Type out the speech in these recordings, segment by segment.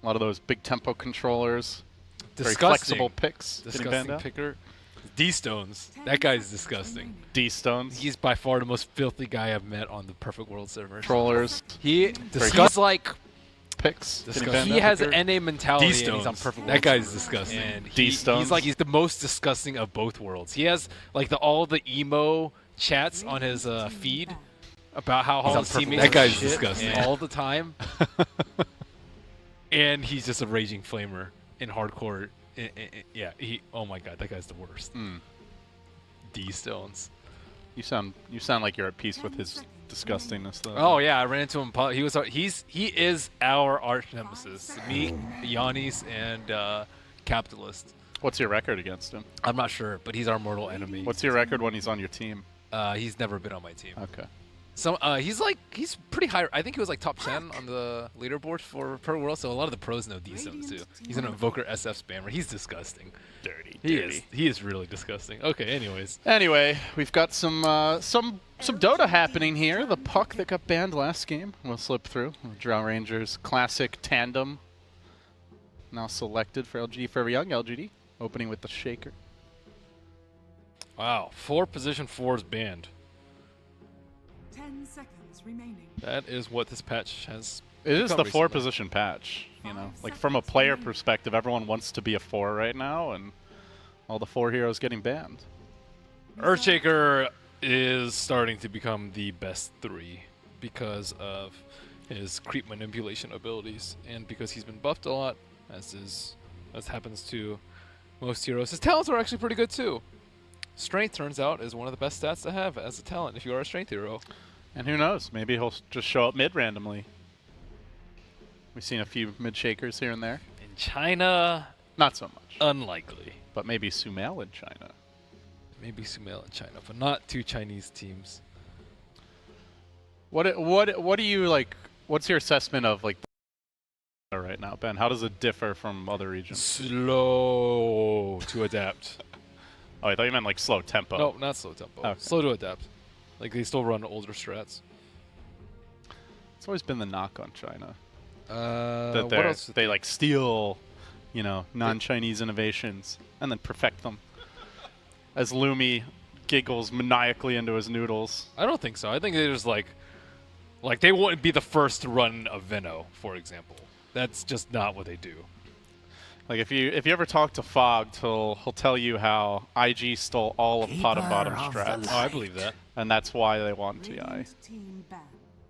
A lot of those big tempo controllers. Very Disgusting. flexible picks. Disgusting picker. D-Stones. That guy's disgusting. D-Stones. He's by far the most filthy guy I've met on the Perfect World server. Controllers. He's like Picks. he has an NA mentality and he's on D-Stones. Perfect World. That guy's server. disgusting. And D-Stones. he's the most disgusting of both worlds. He has like all the emo chats on his feed about how all his teammates That are guy's shit disgusting. all the time. And he's just a raging flamer in hardcore. Yeah, oh my god, that guy's the worst. D-Stones. You sound like you're at peace with his disgustingness, though. Oh yeah, I ran into him. He is our arch nemesis. Me, Yannis, and Capitalist. What's your record against him? I'm not sure, but he's our mortal enemy. What's your record when he's on your team? He's never been on my team. Okay. So he's pretty high. I think he was like top 10 on the leaderboard for Per World. So a lot of the pros know D-Stones too. He's an Invoker SF spammer. He's disgusting. Dirty. He is really disgusting. Okay, anyways. Anyway, we've got some Dota happening here. The puck that got banned last game will slip through. Drow Rangers classic tandem now selected for LGD for young LGD, opening with the shaker. Wow, 4 position 4s banned. 10 seconds remaining. That is what this patch has. It is the become 4-position patch. You know, like from a player perspective, everyone wants to be a 4 right now, and all the 4 heroes getting banned. Earthshaker is starting to become the best 3 because of his creep manipulation abilities and because he's been buffed a lot, as happens to most heroes. His talents are actually pretty good too. Strength turns out is one of the best stats to have as a talent if you are a strength hero. And who knows? Maybe he'll just show up mid randomly. We've seen a few mid shakers here and there. In China, Not so much. unlikely. But maybe Sumail in China. Maybe Sumail in China, but not 2 Chinese teams. What do you like? What's your assessment of like right now, Ben? How does it differ from other regions? Slow to adapt. Oh, I thought you meant like slow tempo. No, not slow tempo. Okay. Slow to adapt. Like they still run older strats. It's always been the knock on China. What That else? they like steal, non-Chinese innovations and then perfect them. As Lumi giggles maniacally into his noodles. I don't think so. I think they just like they wouldn't be the first to run a Veno, for example. That's just not what they do. Like if you ever talk to Fogged, he'll tell you how IG stole all of top and bottom strats. Oh, I believe that. And that's why they want TI.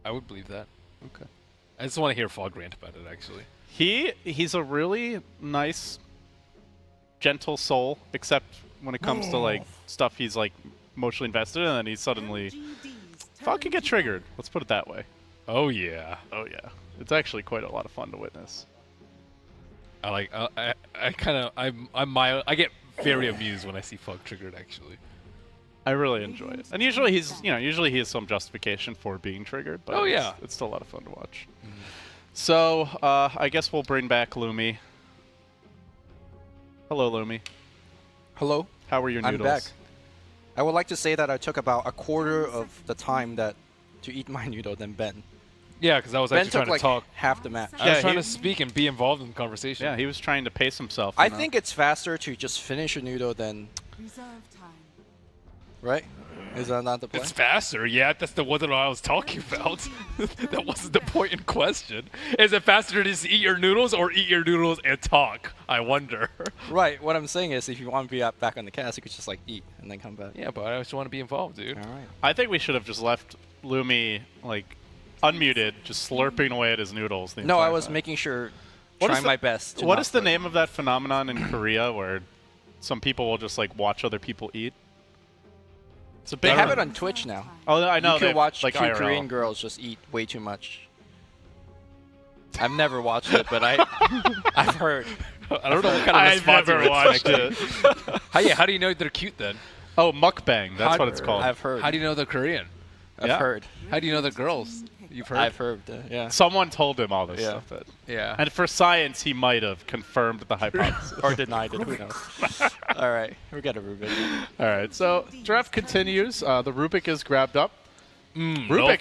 I would believe that. Okay. I just want to hear Fog rant about it, actually. He's a really nice, gentle soul, except when it comes to like stuff he's like emotionally invested in, and then he's suddenly Fog can get triggered. Let's put it that way. Oh yeah. Oh yeah. It's actually quite a lot of fun to witness. I get very amused when I see Fog triggered, actually. I really enjoy it. And usually he has some justification for being triggered, but it's still a lot of fun to watch. So, I guess we'll bring back Lumi. Hello, Lumi. Hello. How were your noodles? I'm back. I would like to say that I took about a quarter of the time to eat my noodle than Ben. Yeah, because I was Ben actually took trying like to talk. half the match. I was trying to speak and be involved in the conversation. Yeah, he was trying to pace himself. I think it's faster to just finish a noodle than, Reserve time. right? Is that not the point? It's faster, yeah. That's the one that I was talking about. That wasn't the point in question. Is it faster to just eat your noodles or eat your noodles and talk? I wonder. Right. What I'm saying is, if you want to be back on the cast, you could just like eat and then come back. Yeah, but I just want to be involved, dude. All right. I think we should have just left Lumi like unmuted, just slurping away at his noodles. The No, entire I was time. making sure, What is trying the- my best. What is the name of that phenomenon in Korea where some people will just like watch other people eat? It's a big. They have it on Twitch now. Oh, I know. You they can watch like two IRL. Korean girls just eat way too much. I've never watched it, but I've heard. I don't know what kind of I've response never you're watched expecting. it. How do you know they're cute then? Oh, mukbang. That's what it's called. I've heard. How do you know they're Korean? I've Yeah. heard. How do you know they're girls? You've heard? I've heard. Yeah. Someone told him all this Yeah. stuff. But, Yeah. and for science, he might have confirmed the hypothesis. Or denied it. Who knows? All right. We got a Rubik. All right. So draft continues. The Rubik is grabbed up. Rubik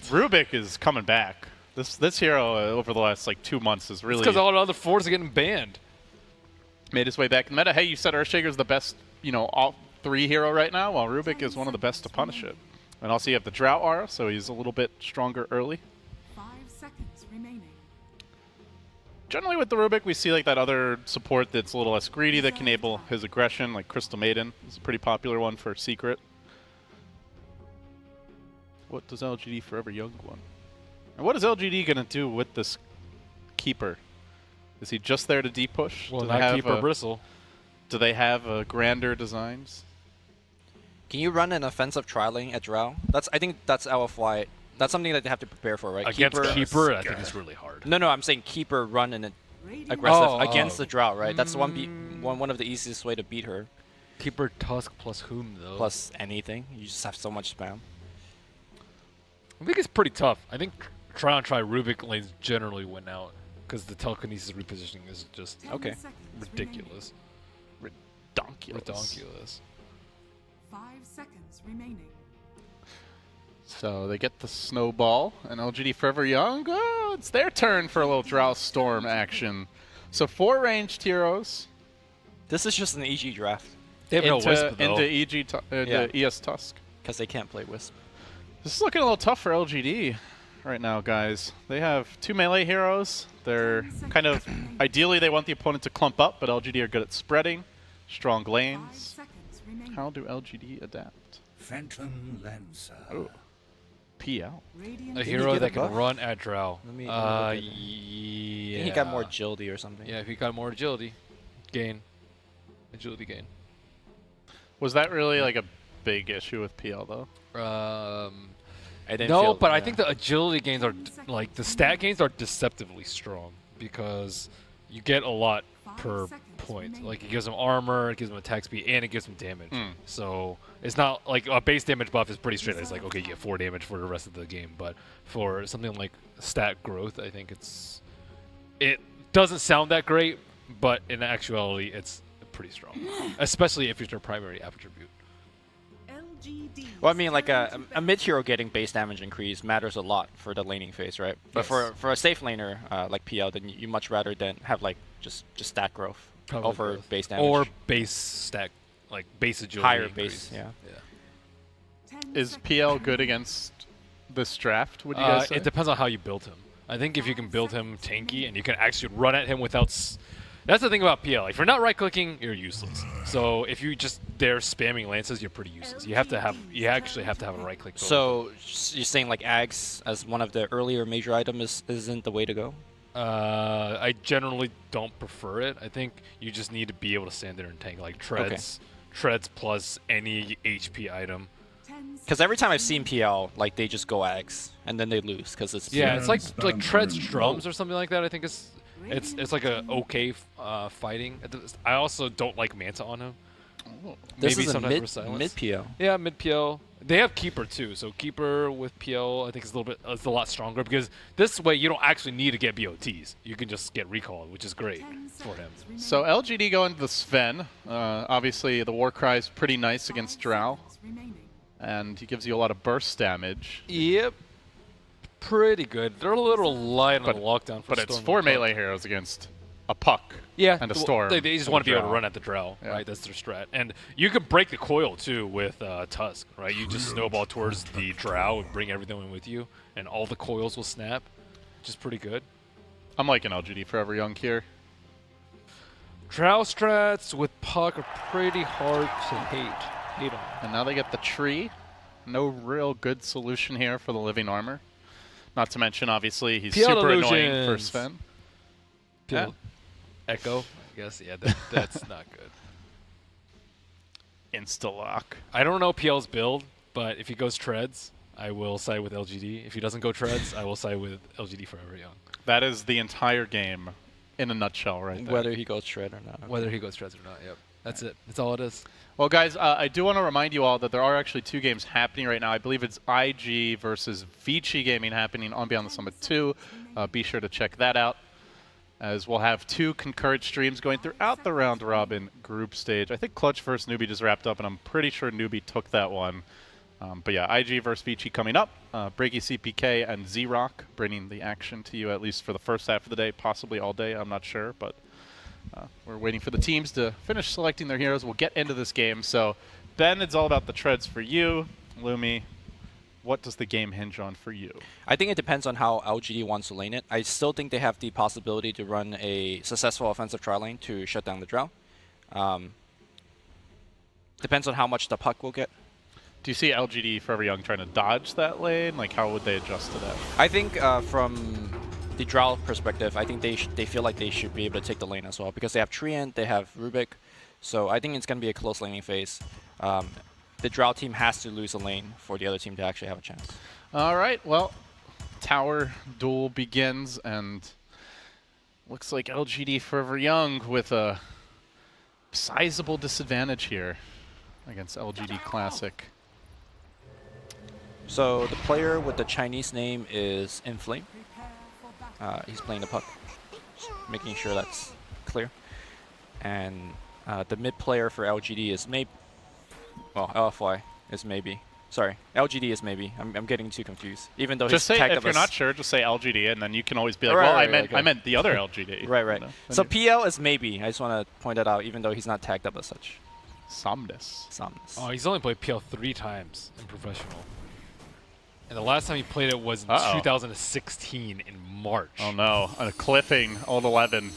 Rubik is coming back. This hero over the last like 2 months has really because all the other fours are getting banned. made his way back in the meta. Hey, you said Earthshaker's the best, all 3 hero right now, while Rubik is one of the best to punish it. And also you have the Drought Aura, so he's a little bit stronger early. 5 seconds remaining. Generally with the Rubik, we see like that other support that's a little less greedy that can enable his aggression, like Crystal Maiden is a pretty popular one for Secret. What does LGD Forever Young want? And what is LGD going to do with this Keeper? Is he just there to D-push? Well, not Keeper Bristle. Do they have grander designs? Can you run an offensive trialing at Drow? I think that's LFY. That's something that they have to prepare for, right? Against Keeper, I think it's really hard. No, I'm saying Keeper run an aggressive against the Drow, right? That's Mm. one of the easiest way to beat her. Keeper Tusk plus whom, though? Plus anything. You just have so much spam. I think it's pretty tough. I think try Rubik lanes generally win out because the telekinesis repositioning is just 10 seconds ridiculous. Redonkulous. Redonkulous. 5 seconds remaining. So they get the snowball, and LGD Forever Young, it's their turn for a little Drow Storm action. So 4 ranged heroes This is just an EG draft They have no Wisp, though. into ES Tusk. because they can't play Wisp. This is looking a little tough for LGD right now, guys. They have 2 melee heroes. They're kind of, ideally they want the opponent to clump up, but LGD are good at spreading, strong 5 lanes. seconds remaining. How do LGD adapt? Phantom Lancer. Oh, PL. Radiant A he hero get that a can buff? run at Drow. Let me look at it. Yeah. I think he got more agility or something. Yeah, if he got more agility gain. Agility gain. Was that really like a big issue with PL though? I didn't No, feel- but I yeah. think the agility gains are like the stat gains are deceptively strong because you get a lot per point. Like it gives him armor, it gives him attack speed, and it gives him damage. So it's not like a base damage buff is pretty straight. It's like okay, you get 4 damage for the rest of the game. But for something like stat growth, I think it doesn't sound that great, but in actuality, it's pretty strong, especially if it's your primary attribute. LGD. Well, I mean, like a mid hero getting base damage increase matters a lot for the laning phase, right? But Yes. for a safe laner like PL, then you much rather than have like just stat growth Probably over growth. base damage Or base stack, like base agility. higher increase. base. Yeah. 10 Is seconds PL good remaining. against this draft? Would you guys say? It depends on how you build him. I think if you can build him tanky and you can actually run at him without... That's the thing about PL. If you're not right-clicking, you're useless. So if you just dare spamming lances, you're pretty useless. You actually have to have a right-click. So you're saying like Ags as one of the earlier major items isn't the way to go? I generally don't prefer it. I think you just need to be able to stand there and tank like treads plus any HP item. 10 Because every time I've seconds seen PL, like they just go Ags and then they lose because it's Yeah, PL. it's like treads drums or something like that. I think it's like a okay fighting. I also don't like Manta on him. This Maybe is a sometimes for silence. mid PL. Yeah, mid PL. They have Keeper too, so Keeper with PL I think is a lot stronger because this way you don't actually need to get BOTs. You can just get recall, which is great 10 for him. seconds remaining. So LGD going to the Sven. Obviously the Warcry is pretty nice against 5 Drow, seconds remaining. and he gives you a lot of burst damage. Yep. Pretty good. They're a little light on But- the lockdown for But it's Storm 4 and Puck. melee heroes against a Puck. Yeah, and a well, Storm. They just and want a to be able to Drow. run at the Drow, Yeah. right? That's their strat. And you can break the coil too with Tusk, right? You just snowball towards the Drow and bring everything in with you, and all the coils will snap, which is pretty good. I'm liking LGD Forever Young here. Drow strats with Puck are pretty hard to hate on. And now they get the tree. No real good solution here for the living armor. Not to mention, obviously, he's PL super annoying for illusions. Sven. Yeah. Yeah. Echo, I guess. Yeah, that's not good. Insta-lock. I don't know PL's build, but if he goes treads, I will side with LGD. If he doesn't go treads, I will side with LGD Forever Young. That is the entire game in a nutshell right there. Whether he goes shred or not. Whether he goes treads or not, yep. That's it. That's all it is. Well, guys, I do want to remind you all that there are actually 2 games happening right now. I believe it's IG versus Vici Gaming happening on Beyond the Summit 2. Be sure to check that out, as we'll have 2 concurrent streams going throughout the round-robin group stage. I think Clutch vs. Newbie just wrapped up, and I'm pretty sure Newbie took that one. But yeah, IG versus Vici coming up. Breaky CPK and Z-Rock bringing the action to you at least for the first half of the day, possibly all day. I'm not sure, but we're waiting for the teams to finish selecting their heroes. We'll get into this game. So, Ben, it's all about the treads for you. Lumi, what does the game hinge on for you? I think it depends on how LGD wants to lane it. I still think they have the possibility to run a successful offensive tri lane to shut down the Drow. Depends on how much the puck will get. Do you see LGD Forever Young trying to dodge that lane? Like, how would they adjust to that? I think from the Drow perspective, I think they feel like they should be able to take the lane as well because they have Treant, they have Rubik. So I think it's going to be a close laning phase. The Drow team has to lose a lane for the other team to actually have a chance. All right, well, tower duel begins, and looks like LGD Forever Young with a sizable disadvantage here against LGD Classic. So the player with the Chinese name is Inflame. He's playing the puck, just making sure that's clear. And the mid player for LGD is maybe. Well, LFY is maybe. Sorry, LGD is maybe. I'm getting too confused. Even though Just he's say, tagged if up you're as not sure, just say LGD, and then you can always be like, Right, well, right, I meant the other LGD. Right, right. You know? So PL is maybe. I just want to point that out, even though he's not tagged up as such. Somnus. Somnus. Oh, he's only played PL 3 times in professional. And the last time he played it was in 2016 in March. Oh no, a cliffing old 11.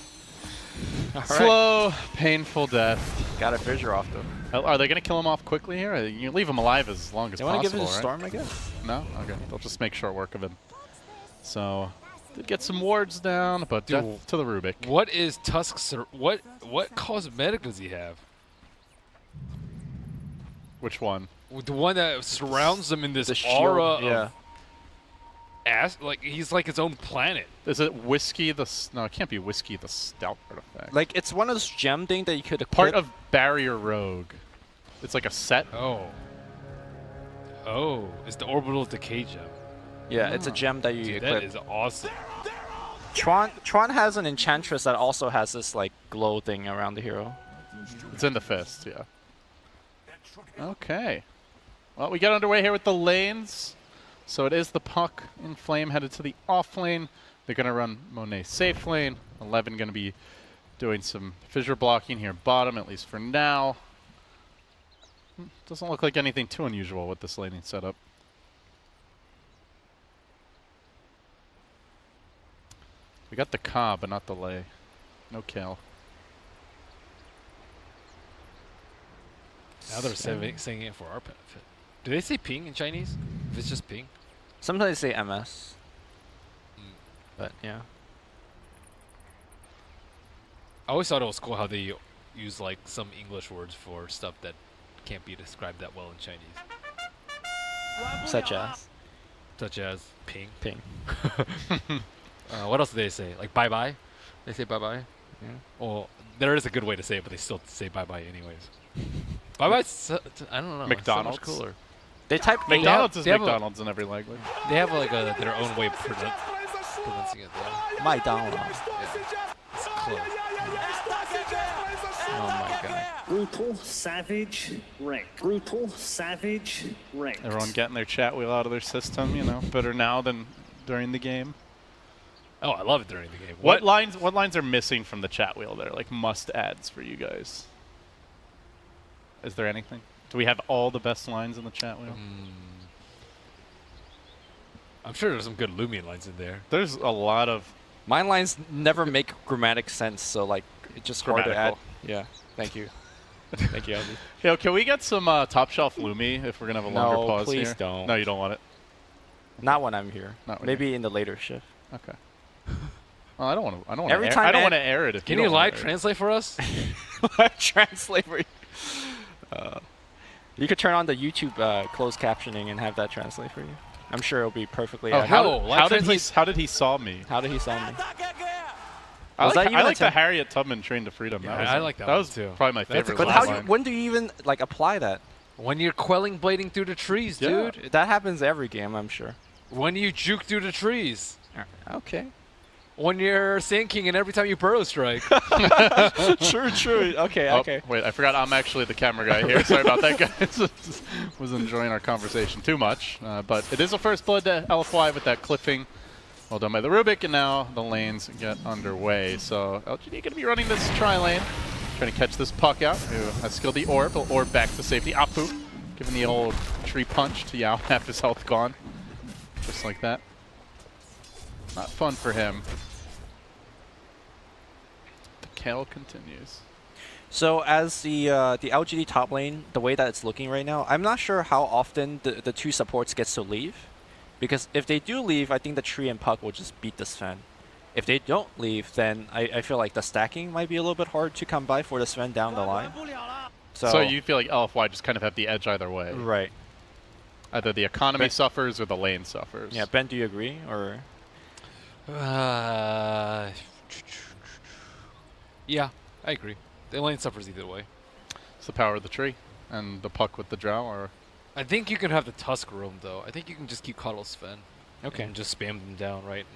All right. Slow, painful death. Got a fissure off though. Are they going to kill him off quickly here? You leave him alive as long as They possible, want to give it a right? storm, I guess. No? Okay. They'll just make short work of him. So, did get some wards down, but Dude, death to the Rubik. What is Tusk's... What cosmetic does he have? Which one? The one that surrounds him in this The shield, aura yeah. of... Like, he's like his own planet. Is it Whiskey the... No, it can't be Whiskey the Stout artifact. Like, it's one of those gem things that you could equip. Part of Barrier Rogue. It's like a set. Oh. Oh, it's the Orbital Decay Gem. Yeah, it's a gem that you Dude, equip. that is awesome. Tron has an Enchantress that also has this, like, glow thing around the hero. It's in the fist, yeah. Okay. Well, we get underway here with the lanes. So it is the puck in Flame headed to the off lane. They're going to run Monet safe lane. 11 going to be doing some fissure blocking here bottom, at least for now. Doesn't look like anything too unusual with this laning setup. We got the Ka, but not the Lay. No kill. Now they're saying it for our benefit. Do they say ping in Chinese? If it's just ping? Sometimes they say MS. But, yeah. I always thought it was cool how they use like some English words for stuff that can't be described that well in Chinese. Such as ping. ping. What else do they say? Like bye bye? They say bye bye? Yeah. Well, there is a good way to say it, but they still say bye bye anyways. Bye bye. I don't know. McDonald's. It's so much cooler. They type McDonald's is they have a- McDonald's in every language. They have like their own way of pronouncing it though. McDonald's. It's close. Oh my god. Brutal, savage, rank. Brutal, savage, rank. Everyone getting their chat wheel out of their system, you know, better now than during the game. Oh, I love it during the game. What lines are missing from the chat wheel that are like must adds for you guys? Is there anything? Do we have all the best lines in the chat wheel? I'm sure there's some good Lumion lines in there. There's a lot of My lines never make grammatic sense, so like it's just hard to add. Grammatical. Yeah. Thank you. Thank you, Albie. Yo, can we get some top shelf Lumi if we're gonna have a longer No, pause please here? don't. No, you don't want it. Not when I'm here. Not when Maybe in the later shift. Okay. Well, I don't want to. I don't want Every to. time I don't Ed- want to air it. If Can you you don't wanna live air it. translate for us? Translate for you. You could turn on the YouTube closed captioning and have that translate for you. I'm sure it'll be perfectly. Oh, accurate. how did he saw me? How did he sound me? I Was like, that even I a like the temp- Harriet Tubman Train to Freedom. Yeah, was, I like that That one was too. probably my That's a favorite. good But Last how? line. When do you even like apply that? When you're quelling blading through the trees, Yeah. dude. That happens every game, I'm sure. When you juke through the trees. Okay. When you're Sand King and every time you burrow strike. True. Okay. Oh, wait, I forgot I'm actually the camera guy here. Sorry about that, guys. was enjoying our conversation too much, but it is a first blood to LFY with that clipping. Well done by the Rubik, and now the lanes get underway. So LGD going to be running this tri-lane, trying to catch this puck out, who has skilled the orb. He'll orb back to safety. Apu, giving the old tree punch to Yao, half his health gone. Just like that. Not fun for him. The Kale continues. So as the LGD top lane, the way that it's looking right now, I'm not sure how often the two supports gets to leave. Because if they do leave, I think the tree and puck will just beat the Sven. If they don't leave, then I feel like the stacking might be a little bit hard to come by for the Sven down the line. So you feel like LFY just kind of have the edge either way. Right. Either the economy suffers or the lane suffers. Yeah, Ben, do you agree? Or Yeah, I agree. The lane suffers either way. It's the power of the tree and the puck with the drow, or I think you can have the Tusk roam though. I think you can just keep Cuddle Sven. Okay. And just spam them down, right?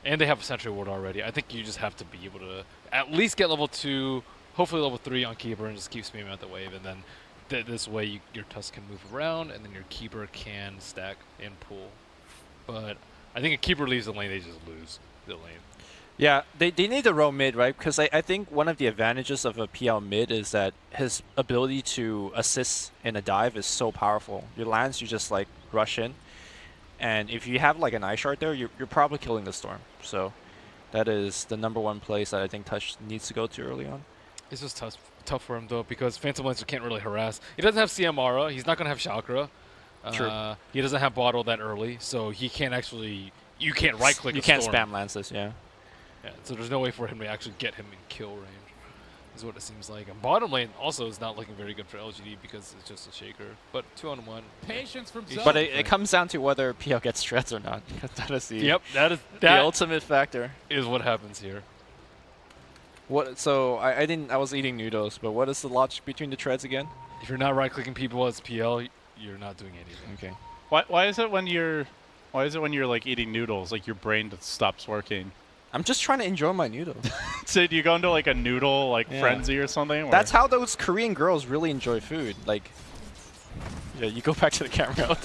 And they have a Sentry Ward already. I think you just have to be able to at least get level 2, hopefully level 3 on Keeper, and just keep spamming out the wave, and then this way your Tusk can move around, and then your Keeper can stack and pull. But I think if Keeper leaves the lane, they just lose the lane. yeah, they need to roam mid, right? Because I think one of the advantages of a PL mid is that his ability to assist in a dive is so powerful. Your lands, you just like rush in. And if you have like an Ice Shard there, you're probably killing the Storm. So that is the =1 place that I think Touch needs to go to early on. It's just tough for him though, because Phantom Lancer can't really harass. He doesn't have CMara. He's not gonna have Chakra. True. He doesn't have Bottle that early, so he can't actually. You can't right click. You can't spam Lances, yeah. Yeah, so there's no way for him to actually get him in kill range, is what it seems like. And bottom lane also is not looking very good for LGD because it's just a shaker. But 2-on-1. patience from But it comes down to whether PL gets treads or not. That is the Yep, the that ultimate factor. is what happens here. What? So I was eating noodles, but what is the logic between the treads again? If you're not right clicking people as PL, you're not doing anything. Okay. Why is it when you're like eating noodles, like your brain just stops working? I'm just trying to enjoy my noodles. So do you go into like a noodle like Yeah. frenzy or something? That's how those Korean girls really enjoy food. Like, yeah, you go back to the camera.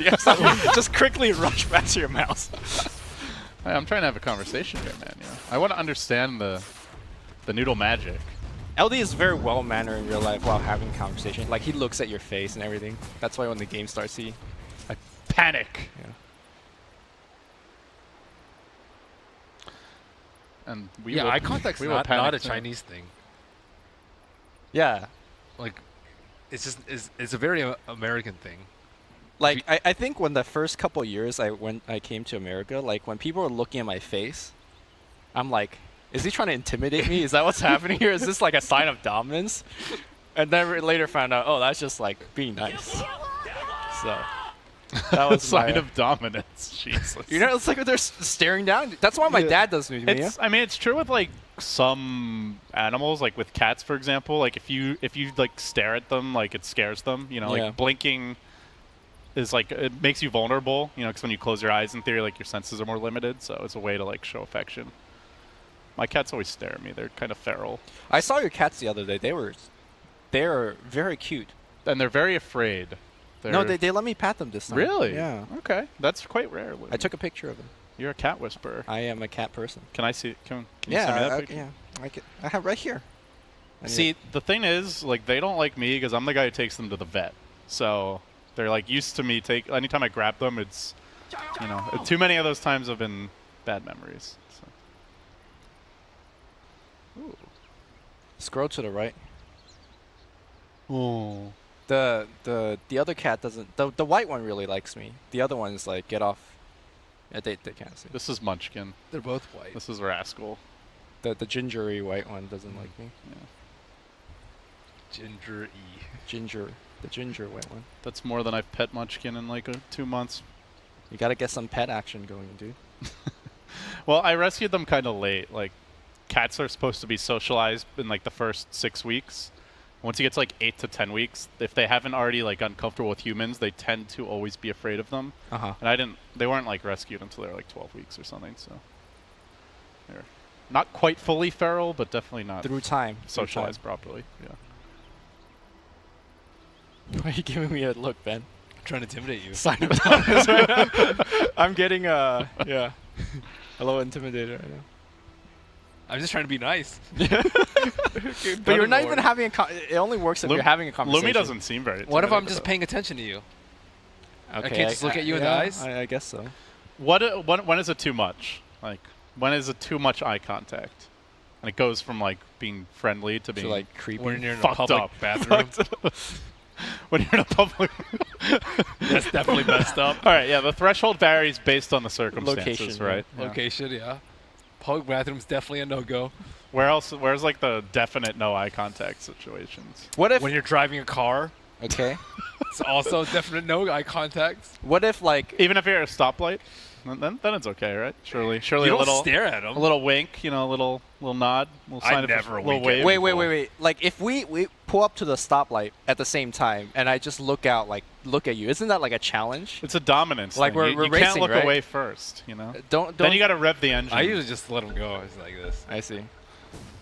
Just quickly rush back to your mouse. Hey, I'm trying to have a conversation here, man. I want to understand the noodle magic. LD is very well mannered in real life while having conversation. Like he looks at your face and everything. That's why when the game starts, he Panic. yeah. And we Yeah, will, eye contact's we will not panic a too. Chinese thing. Yeah. Like, it's just it's a very American thing. Like I think when the first couple years I came to America, like when people were looking at my face, I'm like, is he trying to intimidate me? Is that what's happening here? Is this like a sign of dominance? And then we later found out, oh, that's just like being nice. So that was sign my, of dominance. Jesus. You know, it's like they're staring down. That's why my dad does me. It's, I mean, it's true with like some animals, like with cats, for example. Like if you like stare at them, like it scares them. You know, Yeah. like blinking is like it makes you vulnerable. You know, because when you close your eyes, in theory, like your senses are more limited. So it's a way to like show affection. My cats always stare at me. They're kind of feral, I saw your cats the other day. They're very cute. and they're very afraid. No, they let me pat them this time. Really? Yeah. Okay, that's quite rare. I took a picture of them. You're a cat whisperer. I am a cat person. Can I see? Can you send me that picture? I have right here. And See, the thing is, like, they don't like me because I'm the guy who takes them to the vet. So they're like used to me anytime I grab them, it's, you know, too many of those times have been bad memories. So. Ooh. Scroll to the right. Oh. The other cat doesn't. The white one really likes me. The other one is like, get off. Yeah, they can't see. This is Munchkin. They're both white. This is Rascal. The gingery white one doesn't like me. Yeah. The ginger white one. That's more than I've pet Munchkin in like 2 months. You gotta get some pet action going, dude. Well, I rescued them kind of late. Like, cats are supposed to be socialized in like the first 6 weeks. Once you get to like 8 to 10 weeks, if they haven't already like gotten comfortable with humans, they tend to always be afraid of them. And they weren't like rescued until they were like 12 weeks or something. So they're not quite fully feral, but definitely not Through time. socialized properly. Yeah. Why are you giving me a look, Ben? I'm trying to intimidate you. Sign of Thomas right now. I'm getting yeah, a little intimidated right now. I'm just trying to be nice. But you're not even having a it only works if you're having a conversation. Lumi doesn't seem very. What if I'm intimidated, just though. paying attention to you? Okay, I can't just look at you in the eyes? I guess so. When is it too much? Like, when is it too much eye contact? And it goes from like being friendly to being So like creepy. When you're in a fucked public up. bathroom. when you're in a public. That's definitely messed up. All right, yeah, the threshold varies based on the circumstances, Location, right? yeah. Location, yeah. Public bathroom's definitely a no-go. Where else? Where's like the definite no eye contact situations? What if? When you're driving a car, Okay. it's also definite no eye contact. What if like? Even if you're at a stoplight, then it's okay, right? Surely You a don't little stare at them. a little wink, a little nod, little sign of never a little wink at wave. Wait. Like if we pull up to the stoplight at the same time, and I just look out, like look at you, isn't that like a challenge? It's a dominance. Like thing. we're you can't racing, look right? away first, Don't. Then you got to rev the engine. I usually just let them go. It's like this. I see.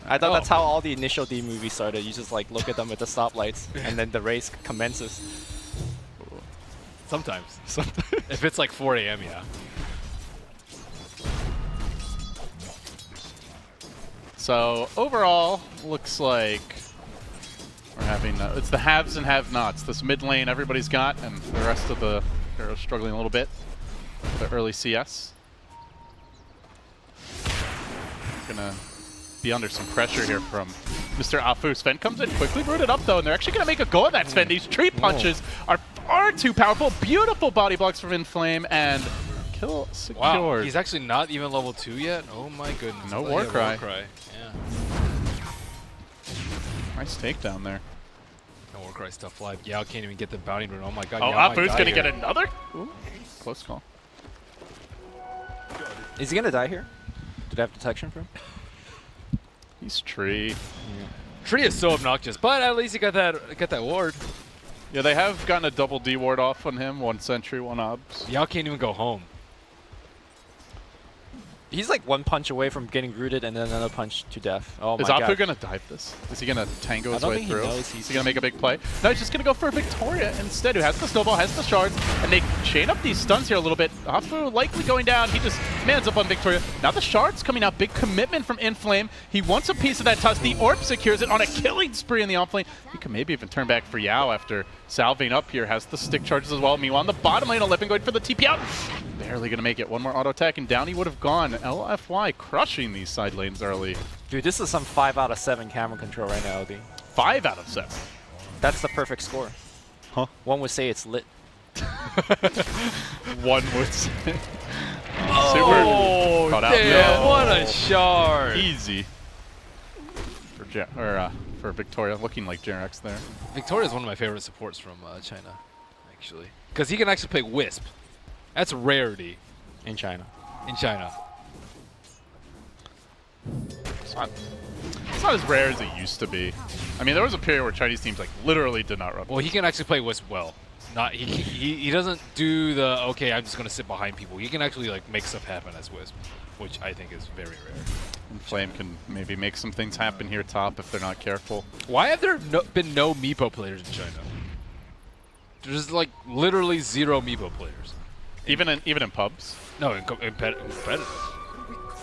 I thought Oh. that's how all the initial D movies started. You just like look at them at the stoplights, and then the race commences. Sometimes. If it's like 4 a.m., yeah. So overall, looks like we're having it's the haves and have-nots. This mid lane everybody's got, and the rest of the heroes struggling a little bit. The early CS. Gonna be under some pressure here from Mr. Afu. Sven comes in quickly, rooted up though, and they're actually gonna make a go at that. Sven, these tree punches are far too powerful. Beautiful body blocks from Inflame, and kill secured. Wow, he's actually not even level 2 yet? Oh my goodness. No I thought war he had cry. War cry. Yeah. Nice takedown there. No war cry stuff live. Yao can't even get the bounty rune. Oh my god. Oh, Yao might Afu's die gonna here. get another? Ooh, close call. Is he gonna die here? Did I have detection for him? He's tree. Tree is so obnoxious, but at least he got that ward. Yeah, they have gotten a double D ward off on him. 1 sentry, 1 obs. Yao can't even go home. He's like one punch away from getting rooted, and then another punch to death. Oh my Is god. Afu gonna dive this? Is he gonna tango his I don't way think he through? knows Is he's- he gonna make a big play? No, he's just gonna go for Victoria instead, who has the snowball, has the shards, and they chain up these stuns here a little bit. Afu likely going down. He just mans up on Victoria. Now the shards coming out. Big commitment from Inflame. He wants a piece of that tusk. The orb secures it on a killing spree in the offlane. He can maybe even turn back for Yao after salving up here. Has the stick charges as well. Meanwhile, on the bottom lane, 11 going for the TP out. Barely gonna make it. One more auto attack, and down he would have gone. LFY crushing these side lanes early. Dude, this is some 5 out of 7 camera control right now, LD. 5 out of 7. That's the perfect score. Huh? One would say it's lit. One would say. Oh, Super. Caught out. damn, No. what a shard. Easy. For Victoria, looking like Jarex there. Victoria is one of my favorite supports from China, actually. Because he can actually play Wisp. That's a rarity In China. in China. It's not as rare as it used to be. I mean, there was a period where Chinese teams like literally did not run. Well, he can actually play Wisp well. Not he doesn't do the okay. I'm just gonna sit behind people. He can actually like make stuff happen as Wisp, which I think is very rare. And Flame can maybe make some things happen here top if they're not careful. Why have there been no Meepo players in China? There's like literally 0 Meepo players. Even in pubs. No, in competitive.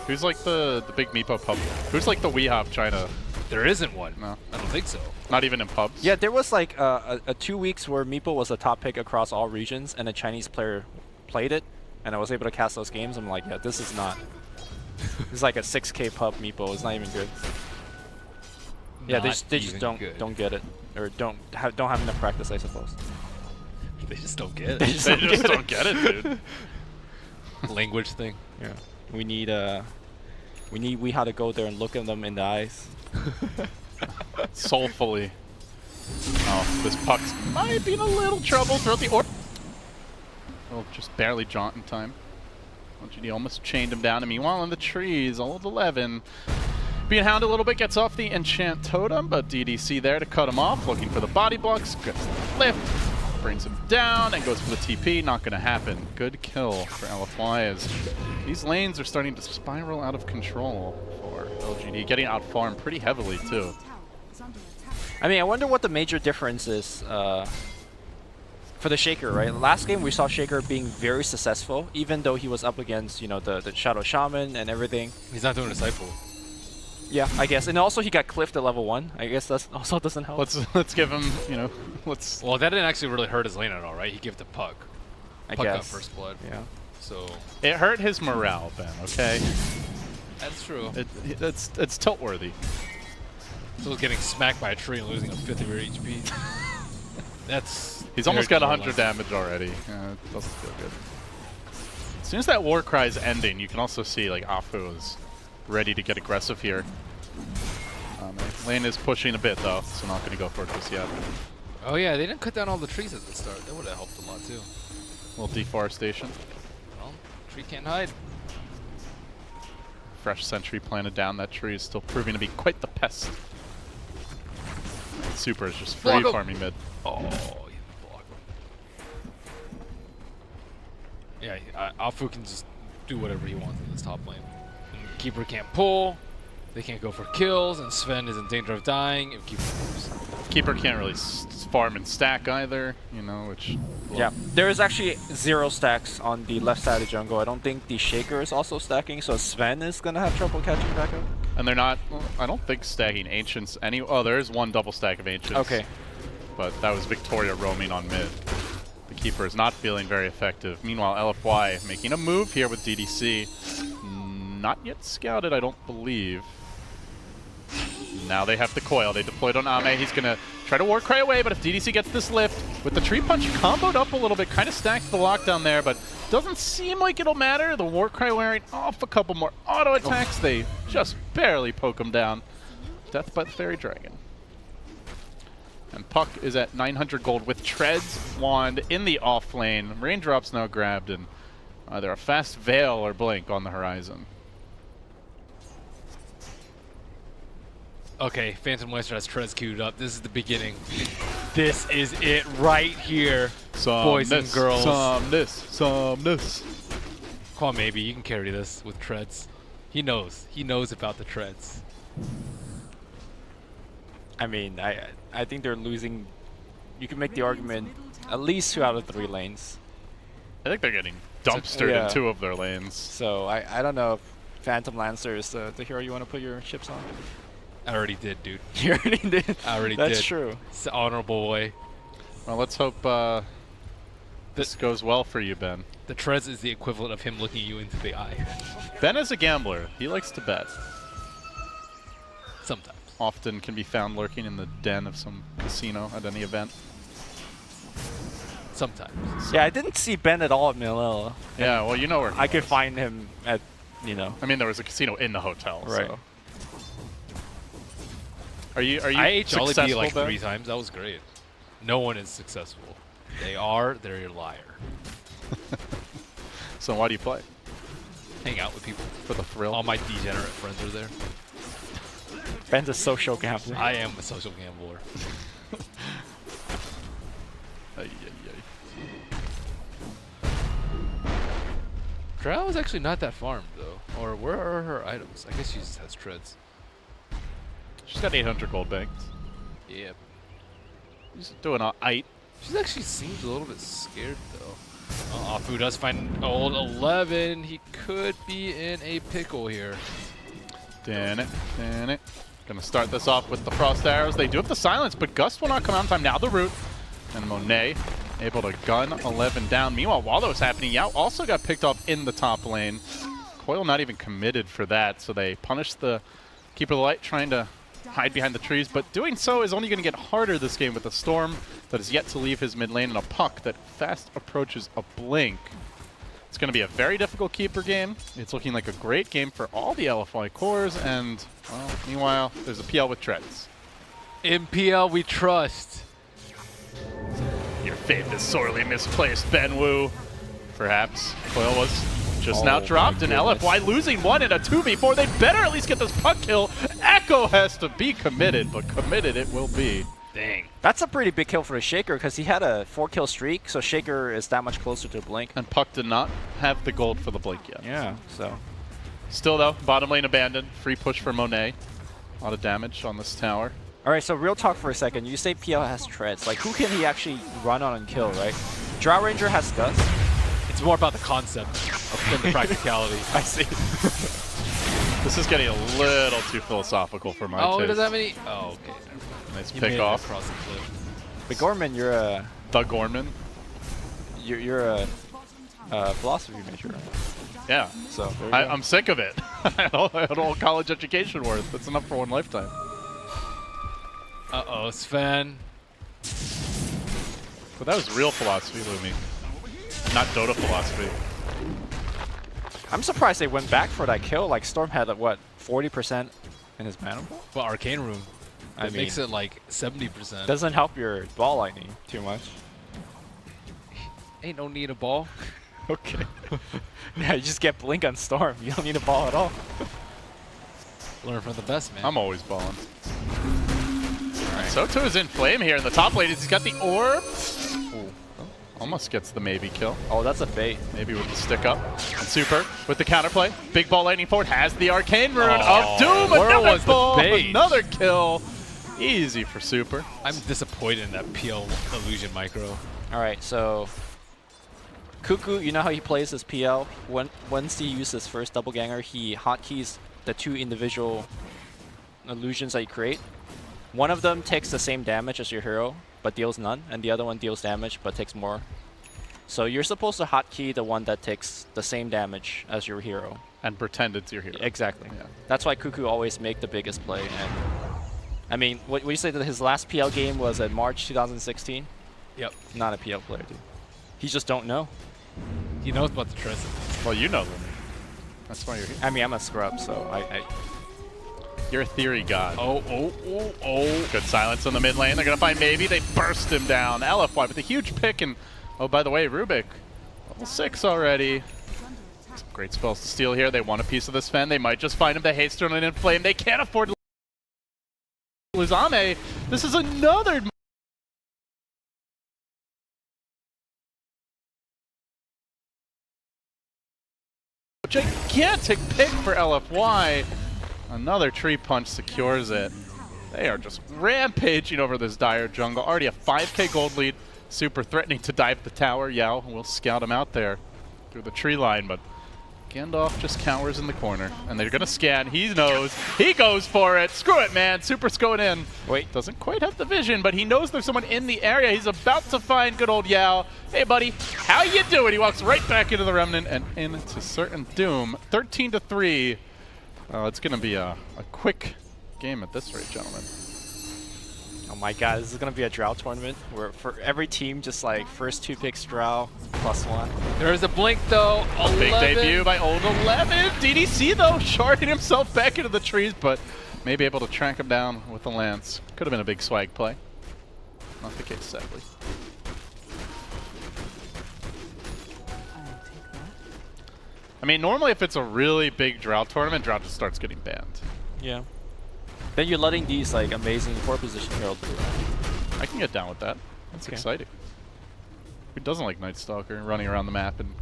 Who's like the big Meepo pub? Who's like the WeHop China? There isn't one. No. I don't think so. Not even in pubs? Yeah, there was like a 2 weeks where Meepo was a top pick across all regions, and a Chinese player played it, and I was able to cast those games. I'm like, yeah, this is not. It's like a 6K pub Meepo. It's not even good. Yeah, they Not just even don't good. get it, or don't have enough practice, I suppose. They just don't get it. They just don't get it, dude. Language thing. Yeah, we need how to go there and look at them in the eyes. Soulfully. Oh, this puck might be in a little trouble throughout the orb. Oh, just barely jaunt in time. LGD almost chained him down, and meanwhile in the trees, old 11. Being hounded a little bit, gets off the enchant totem, but DDC there to cut him off, looking for the body blocks, gets the lift, brings him down, and goes for the TP. Not going to happen. Good kill for LFY as these lanes are starting to spiral out of control for LGD, getting out farmed pretty heavily too. Tower is under attack. I mean, I wonder what the major difference is for the Shaker, right? Last game we saw Shaker being very successful, even though he was up against, you know, the Shadow Shaman and everything. He's not doing a Disciple. Yeah, I guess. And also he got cliffed at level 1. I guess that also doesn't help. Let's give him, you know, let's. Well, that didn't actually really hurt his lane at all, right? He gave the Puck. I Puck got guess. first blood. Yeah. So It hurt his morale, Ben. Okay. that's true. It's tilt worthy. So getting smacked by a tree and losing a fifth of your HP. That's. He's almost very got 100 demoralizing. damage already. It doesn't feel good. As soon as that war cry is ending, you can also see like Afu is ready to get aggressive here. Lane is pushing a bit though, so not going to go for it just yet. Oh yeah, they didn't cut down all the trees at the start. That would have helped a lot too. A little deforestation. Well, tree can't hide. Fresh sentry planted down. That tree is still proving to be quite the pest. Super is just free Block him. farming mid. Oh, you block him. Yeah, Afu can just do whatever he wants in this top lane. And Keeper can't pull. They can't go for kills, and Sven is in danger of dying if Keeper moves. Keeper can't really farm and stack either, you know, which... well, Yeah, there is actually 0 stacks on the left side of jungle. I don't think the Shaker is also stacking, so Sven is gonna have trouble catching back up. And they're not... well, I don't think stacking Ancients any... Oh, there is one double stack of Ancients. Okay. But that was Victoria roaming on mid. The Keeper is not feeling very effective. Meanwhile, LFY making a move here with DDC. Not yet scouted, I don't believe. Now they have the coil. They deployed on Ame. He's going to try to war cry away, but if DDC gets this lift, with the tree punch comboed up a little bit, kind of stacks the lockdown there, but doesn't seem like it'll matter. The war cry wearing off a couple more auto attacks. They just barely poke him down. Death by the Fairy Dragon. And Puck is at 900 gold with Tread's Wand in the off lane. Raindrops now grabbed, and either a fast Veil or Blink on the horizon. Okay, Phantom Western has Trez queued up. This is the beginning. This is it right here, boys and girls. Some this. Come on, maybe you can carry this with Treads. He knows. He knows about the Treads. I mean, I think they're losing. You can make the argument at least 2 out of 3 lanes. I think they're getting dumpstered Yeah. in 2 of their lanes. So I don't know if Phantom Lancer is the hero you want to put your chips on. I already did, dude. You already did. I already did. That's true. It's an honorable way. Well, let's hope this goes well for you, Ben. The Trez is the equivalent of him looking you into the eye. Ben is a gambler. He likes to bet. Sometimes. Often can be found lurking in the den of some casino at any event. Sometimes. Yeah, I didn't see Ben at all at Milella. Yeah, well, you know where he I could is. find him at, you know. I mean, there was a casino in the hotel. Right. So. Are you I ate Jollibee successful, like Ben? 3 times. That was great. No one is successful. They're your liar. So why do you play? Hang out with people. For the thrill? All my degenerate friends are there. Ben's a social gambler. I am a social gambler. Ay, ay, ay. Drow is actually not that farmed though. Or where are her items? I guess she just has treads. She's got 800 gold banked. Yeah. She's doing all right. She actually seems a little bit scared though. Afu does find old 11. He could be in a pickle here. Damn it. Gonna start this off with the frost arrows. They do have the silence, but Gust will not come out in time. Now the root. And Monet able to gun 11 down. Meanwhile, while that was happening, Yao also got picked off in the top lane. Coil not even committed for that, so they punish the Keeper of the Light, trying to hide behind the trees, but doing so is only going to get harder this game with a Storm that is yet to leave his mid lane and a Puck that fast approaches a Blink. It's going to be a very difficult Keeper game. It's looking like a great game for all the LFY cores, and, well, meanwhile, there's a PL with Treads. In PL we trust. Your faith is sorely misplaced, Ben Wu. Perhaps. Coil was just now dropped, and LFY losing 1 in a 2v4. They better at least get this Puck kill. Echo has to be committed, but committed it will be. Dang. That's a pretty big kill for a Shaker because he had a 4-kill streak, so Shaker is that much closer to Blink. And Puck did not have the gold for the Blink yet. Yeah, so. Still, though, bottom lane abandoned. Free push for Monet. A lot of damage on this tower. All right, so real talk for a second. You say PL has treads. Like, who can he actually run on and kill, right? Drow Ranger has Gust. It's more about the concept than the practicality. I see. This is getting a little too philosophical for my Oh, taste. does that mean? Oh, okay. Nice He pick made it off. across the cliff. But Gorman, you're a philosophy major, right? Yeah. So there you go. I'm sick of it. I had all college education worth. That's enough for one lifetime. Uh-oh, Sven. But that was real philosophy, Lumi. Not Dota philosophy. I'm surprised they went back for that kill. Like Storm had like, what, 40% in his mana pool? Well, Arcane Room. I That mean, makes it like 70%. doesn't help your ball lightning too much. Ain't no need a ball. Okay. Yeah, you just get blink on Storm. You don't need a ball at all. Learn from the best, man. I'm always balling. Soto is in flame here in the top lane. He's got the orb. Ooh. Almost gets the maybe kill. Oh, that's a bait. Maybe with the stick up. And Super with the counterplay. Big ball lightning forward has the arcane rune Oh, of Doom. where Another was the ball. bait? Another kill. Easy for Super. I'm disappointed in that PL illusion micro. All right, so Cuckoo, you know how he plays his PL? Once he uses his first double ganger, he hotkeys the two individual illusions that you create. One of them takes the same damage as your hero, but deals none, and the other one deals damage, but takes more. So you're supposed to hotkey the one that takes the same damage as your hero. And pretend it's your hero. Exactly. Yeah. That's why Cuckoo always make the biggest play. And I mean, what you say that his last PL game was in March 2016? Yep. Not a PL player, dude. He just don't know. He knows about the trust. Well, you know Lumi. That's why you're here. I mean, I'm a scrub, so You're a theory god. Oh. Good silence on the mid lane. They're going to find maybe. They burst him down. LFY with a huge pick. And, oh, by the way, Rubik, level 6 already. Some great spells to steal here. They want a piece of this Sven. They might just find him. The haste on an inflame. They can't afford to lose Ame. This is another gigantic pick for LFY. Another tree punch secures it. They are just rampaging over this dire jungle. Already a 5k gold lead. Super threatening to dive the tower. Yao will scout him out there through the tree line, but Gandalf just cowers in the corner. And they're going to scan. He knows. He goes for it. Screw it, man. Super's going in. Wait. Doesn't quite have the vision, but he knows there's someone in the area. He's about to find good old Yao. Hey, buddy. How you doing? He walks right back into the Remnant and into certain doom. 13-3. It's going to be a quick game at this rate, gentlemen. Oh my god, this is going to be a Drow tournament where for every team, just like first 2 picks Drow, +1. There's a blink, though. Big 11. debut by old 11. DDC, though, sharding himself back into the trees, but maybe able to track him down with the lance. Could have been a big swag play. Not the case, sadly. I mean, normally if it's a really big Drow tournament, Drow just starts getting banned. Yeah. Then you're letting these like amazing 4-position herald do that. I can get down with that. That's exciting. Who doesn't like Night Stalker running around the map and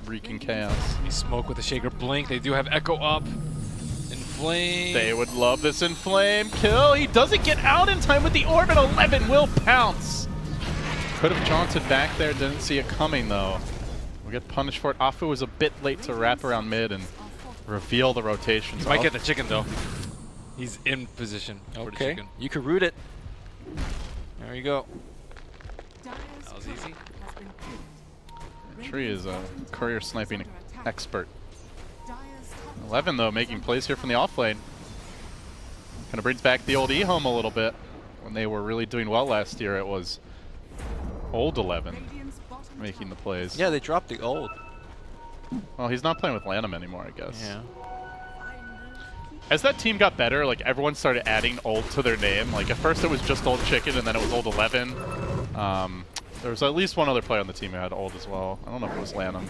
wreaking chaos? He smoke with a shaker blink. They do have Echo up. Inflame. They would love this Inflame kill. He doesn't get out in time with the Orbit. 11 will pounce. Could have jaunted back there. Didn't see it coming, though. We'll get punished for it. Afu was a bit late to wrap around mid and reveal the rotations. He might get the chicken, though. He's in position for the Okay, chicken. you could root it. There you go. That was easy. Tree is a courier sniping expert. 11, though, making plays here from the off lane. Kind of brings back the old E-home a little bit. When they were really doing well last year, it was old 11 making the plays. Yeah, they dropped the old. Well, he's not playing with Lanham anymore, I guess. Yeah. As that team got better, like everyone started adding old to their name. Like at first it was just old chicken, and then it was old 11. There was at least one other player on the team who had old as well. I don't know if it was Lanham.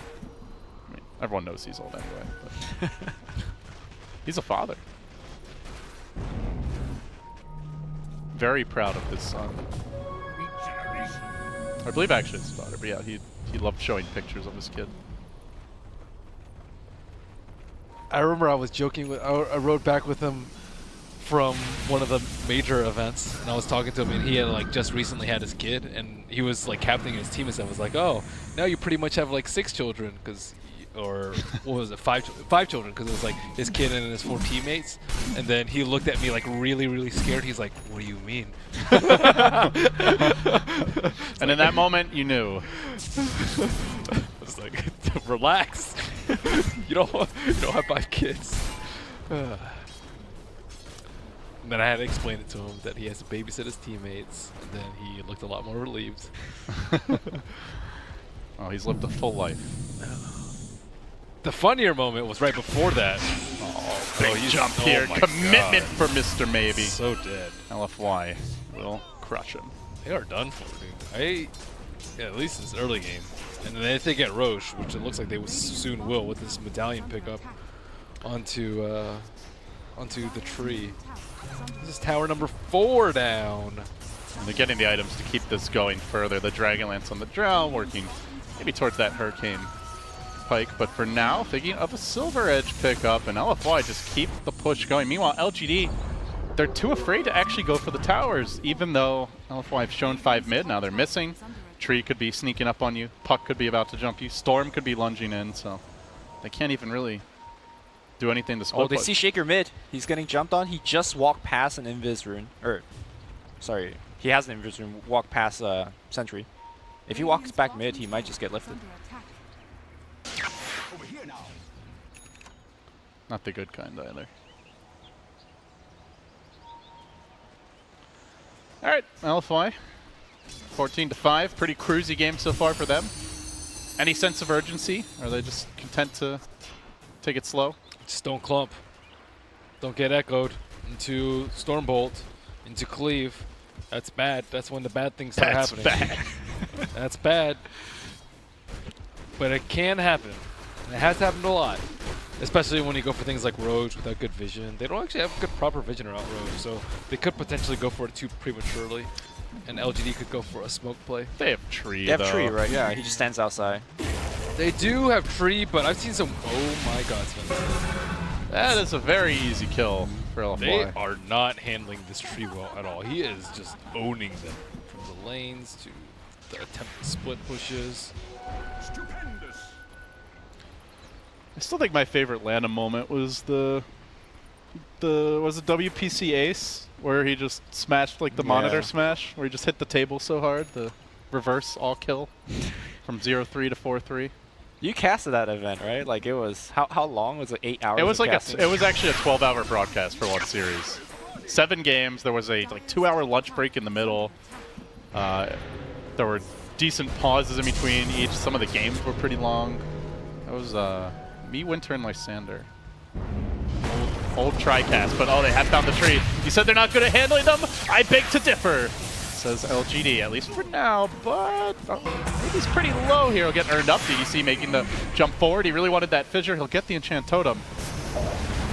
I mean, everyone knows he's old anyway. But he's a father. Very proud of his son. I believe actually his daughter, but yeah, he loved showing pictures of his kid. I remember I was joking with. I rode back with him from one of the major events, and I was talking to him, and he had like just recently had his kid, and he was like captaining his team and stuff. I was like, oh, now you pretty much have like 6 children, or what was it, five children, because it was like his kid and his 4 teammates. And then he looked at me like really scared. He's like, what do you mean? And in that moment, you knew. I was like, relax. you don't have 5 kids. And then I had to explain it to him that he has to babysit his teammates, and then he looked a lot more relieved. Oh, he's lived a full life. The funnier moment was right before that. Big jump here. Commitment for Mr. Maybe. So dead. LFY will crush him. They are done for, dude. At least this early game. And then if they get Roche, which it looks like they soon will with this medallion pickup onto the tree. This is tower number 4 down. And they're getting the items to keep this going further. The Dragonlance on the Drow working maybe towards that Hurricane Pike, but for now, thinking of a Silver Edge pickup, and LFY just keep the push going. Meanwhile, LGD, they're too afraid to actually go for the towers, even though LFY have shown 5 mid. Now they're missing. Tree could be sneaking up on you. Puck could be about to jump you. Storm could be lunging in, so they can't even really do anything to split. Oh, they see Shaker mid. He's getting jumped on. He just walked past an Invis rune. Sorry, he has an Invis rune. Walk past Sentry. If he walks back mid, he might just get lifted. Not the good kind either. All right, LFY, 14-5. Pretty cruisy game so far for them. Any sense of urgency? Or are they just content to take it slow? Just don't clump. Don't get echoed into Stormbolt, into Cleave. That's bad. That's when the bad things start happening. That's bad. That's bad. But it can happen. And it has happened a lot. Especially when you go for things like Rogue without good vision. They don't actually have good proper vision around Rogue, so they could potentially go for it too prematurely. And LGD could go for a smoke play. They have Tree, They have though. Tree, right? Yeah, he just stands outside. They do have Tree, but I've seen some... Oh my god, Spencer. That is a very easy kill for LFY. They are not handling this Tree well at all. He is just owning them. From the lanes to the attempted split pushes. I still think my favorite Lana moment was was it WPC Ace, where he just smashed like the monitor smash, where he just hit the table so hard, the reverse all kill from 0-3 to 4-3. You casted that event, right? Like it was how long was it? 8 hours. It was of like casting? it was actually a 12-hour broadcast for one series. 7 games. There was a 2-hour lunch break in the middle. There were decent pauses in between each. Some of the games were pretty long. That was me, Winter, and Lysander. Old TriCast, but oh, they have found the tree. You said they're not good at handling them? I beg to differ, says LGD, at least for now, but maybe he's pretty low here. He'll get earned up. DDC making the jump forward. He really wanted that fissure. He'll get the enchant totem.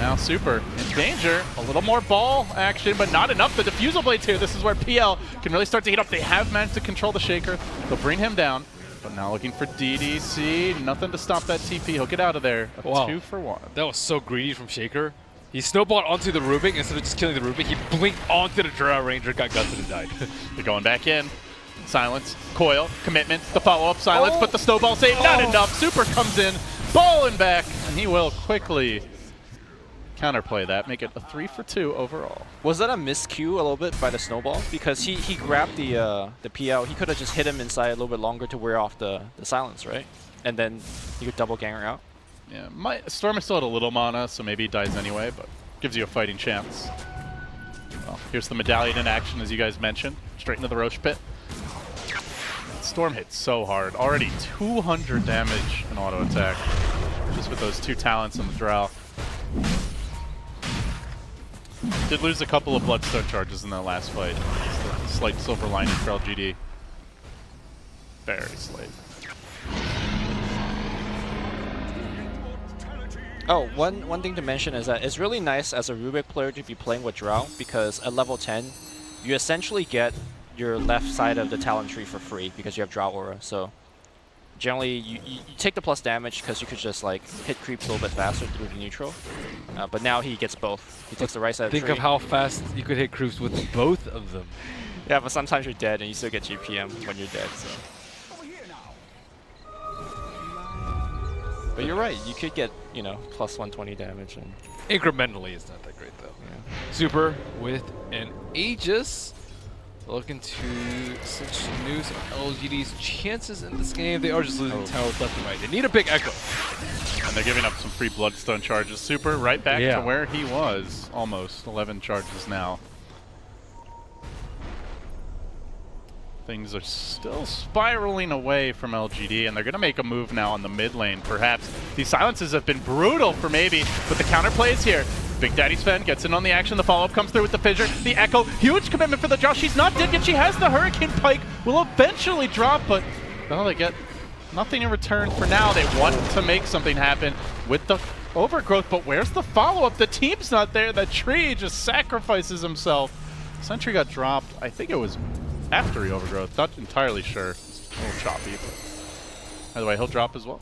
Now Super in danger. A little more ball action, but not enough. The diffusal blades here. This is where PL can really start to heat up. They have managed to control the Shaker. They'll bring him down. But now looking for DDC. Nothing to stop that TP. He'll get out of there. A 2-for-1. That was so greedy from Shaker. He snowballed onto the Rubik. Instead of just killing the Rubik, he blinked onto the Drow Ranger, got gutted and died. They're going back in. Silence. Coil. Commitment. The follow-up. Silence. But the snowball save. Not enough. Super comes in. Balling back. And he will quickly counterplay that. Make it a 3-for-2 overall. Was that a miscue a little bit by the snowball? Because he grabbed the PL. He could have just hit him inside a little bit longer to wear off the silence, right? And then he could double ganger out. Yeah, Storm is still at a little mana, so maybe he dies anyway, but gives you a fighting chance. Well, here's the medallion in action, as you guys mentioned. Straight into the Roche pit. Storm hits so hard. Already 200 damage in auto attack, just with those 2 talents on the Drow. Did lose a couple of Bloodstone charges in that last fight. Just a slight silver lining for LGD. Very slight. Oh, one thing to mention is that it's really nice as a Rubik player to be playing with Drow, because at level 10, you essentially get your left side of the talent tree for free because you have Drow Aura. So generally you take the plus damage because you could just like hit creeps a little bit faster through the neutral. But now he gets both. He takes the right side of the Think tree. of how fast you could hit creeps with both of them. Yeah, but sometimes you're dead and you still get GPM when you're dead. So. But you're right. You could get plus 120 damage and. Incrementally, it's not that great though. Yeah. Super with an Aegis. Looking to cinch news on LGD's chances in this game. They are just losing towers left and right. They need a big echo. And they're giving up some free Bloodstone charges. Super right back to where he was. Almost 11 charges now. Things are still spiraling away from LGD, and they're going to make a move now on the mid lane, perhaps. These silences have been brutal for maybe, but the counterplay is here. Big Daddy Sven gets in on the action. The follow-up comes through with the fissure. The Echo, huge commitment for the draw. She's not dead yet. She has the Hurricane Pike. Will eventually drop, but well, they get nothing in return for now. They want to make something happen with the overgrowth, but where's the follow-up? The team's not there. The tree just sacrifices himself. Sentry got dropped. I think it was after he overgrowth. Not entirely sure. It's a little choppy, but by the way, he'll drop as well.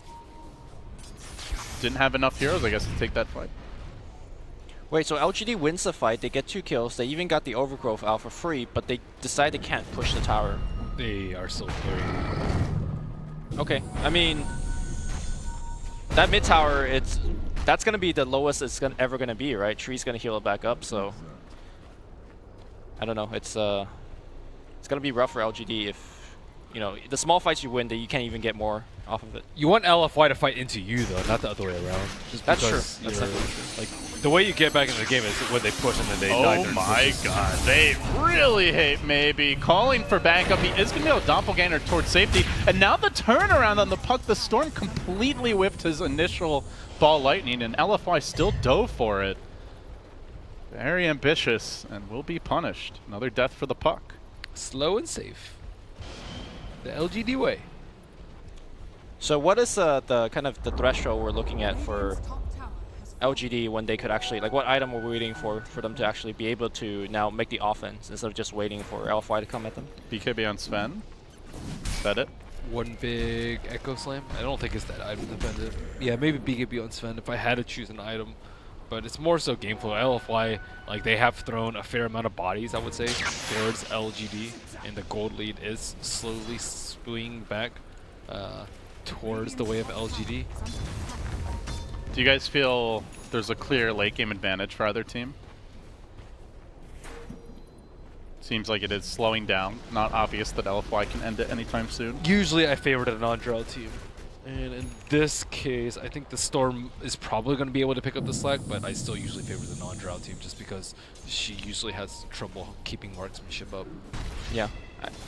Didn't have enough heroes, I guess, to take that fight. Wait, so LGD wins the fight, they get 2 kills, they even got the overgrowth out for free, but they decide they can't push the tower. They are so very. Okay, I mean, that mid tower, that's gonna be the lowest it's ever gonna be, right? Tree's gonna heal it back up, so I don't know. It's gonna be rough for LGD if the small fights you win, that you can't even get more off of it. You want LFY to fight into you though, not the other way around. Just That's true. because That's definitely true. Like the way you get back into the game is when they push and then they die. Oh my god, they really hate maybe. Calling for backup, he is going to be able to doppelganger towards safety. And now the turnaround on the puck, the Storm completely whipped his initial ball lightning, and LFY still dove for it. Very ambitious, and will be punished. Another death for the puck. Slow and safe. The LGD way. So what is the kind of the threshold we're looking at for Top tower has fallen. LGD when they could actually, like what item are we waiting for them to actually be able to now make the offense instead of just waiting for LFY to come at them? BKB on Sven. Is that it? One big Echo Slam. I don't think it's that item dependent. Yeah, maybe BKB on Sven if I had to choose an item. But it's more so game flow. LFY, like they have thrown a fair amount of bodies, I would say, towards LGD, and the gold lead is slowly swinging back towards the way of LGD. Do you guys feel there's a clear late game advantage for either team? Seems like it is slowing down. Not obvious that LFY can end it anytime soon. Usually I favor the non-draw team. And in this case, I think the Storm is probably going to be able to pick up the slack, but I still usually favor the non-draw team just because she usually has trouble keeping marksmanship up. Yeah.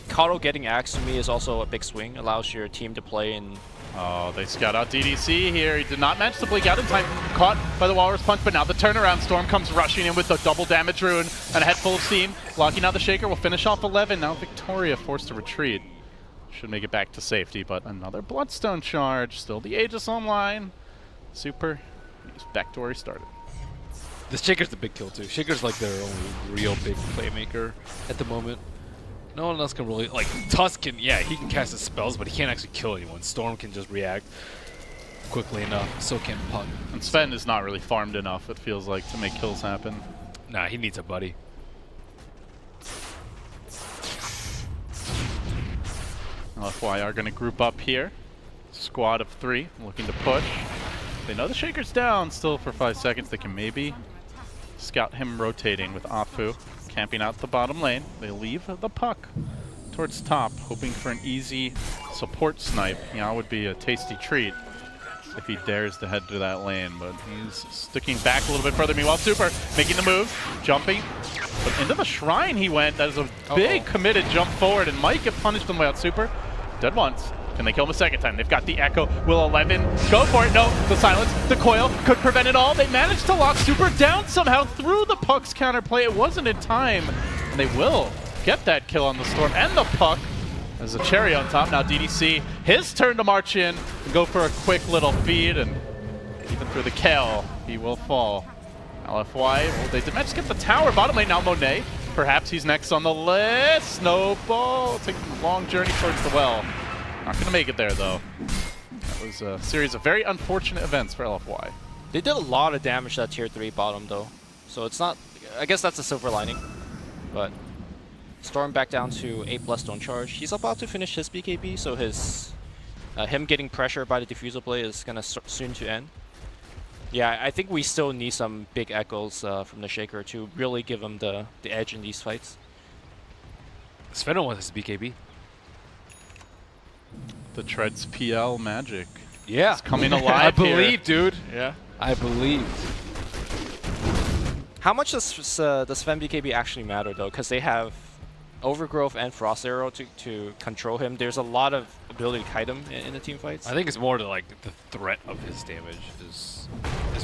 Kato getting Axe to me is also a big swing. Allows your team to play in. Oh, they scout out DDC here. He did not manage to blink out in time. Caught by the Walrus Punch, but now the turnaround. Storm comes rushing in with the double damage rune and a head full of steam. Locking out the Shaker will finish off 11. Now Victoria forced to retreat. Should make it back to safety, but another Bloodstone charge. Still the Aegis online. Super. He's back to where he started. This Shaker's the big kill too. Shaker's like their only real big playmaker at the moment. No one else can really, like Tusk can, yeah, he can cast his spells, but he can't actually kill anyone. Storm can just react quickly enough, so can Puck. And Sven is not really farmed enough, it feels like, to make kills happen. Nah, he needs a buddy. LFY are going to group up here. Squad of 3 looking to push. They know the Shaker's down still for 5 seconds. They can maybe scout him rotating with Afu camping out the bottom lane. They leave the puck towards top, hoping for an easy support snipe. Would be a tasty treat if he dares to head to that lane, but he's sticking back a little bit further. Meanwhile, Super making the move, jumping, but into the shrine he went. That is a big committed jump forward, and might get punished on the way out. Super dead once. Can they kill him a second time? They've got the Echo. Will 11 go for it? No. The silence, the coil could prevent it all. They managed to lock Super down somehow through the Puck's counterplay. It wasn't in time, and they will get that kill on the Storm and the Puck. There's a cherry on top. Now DDC, his turn to march in and go for a quick little feed, and even through the kill, he will fall. LFY, well, they did manage to get the tower. Bottom lane now, Monet. Perhaps he's next on the list. Snowball taking a long journey towards the well. Not going to make it there, though. That was a series of very unfortunate events for LFY. They did a lot of damage to that tier 3 bottom, though. So it's not... I guess that's a silver lining. But Storm back down to 8+ don't charge. He's about to finish his BKB, so his him getting pressure by the diffusal play is going to soon to end. Yeah, I think we still need some big echoes from the Shaker to really give him the edge in these fights. Sven wants his BKB. The Treads PL magic. Yeah. It's coming alive I believe, here. dude. Yeah. I believe. How much does Sven BKB actually matter, though? Because they have Overgrowth and Frost Arrow to control him. There's a lot of ability to kite him in the team fights. I think it's more to like the threat of his damage is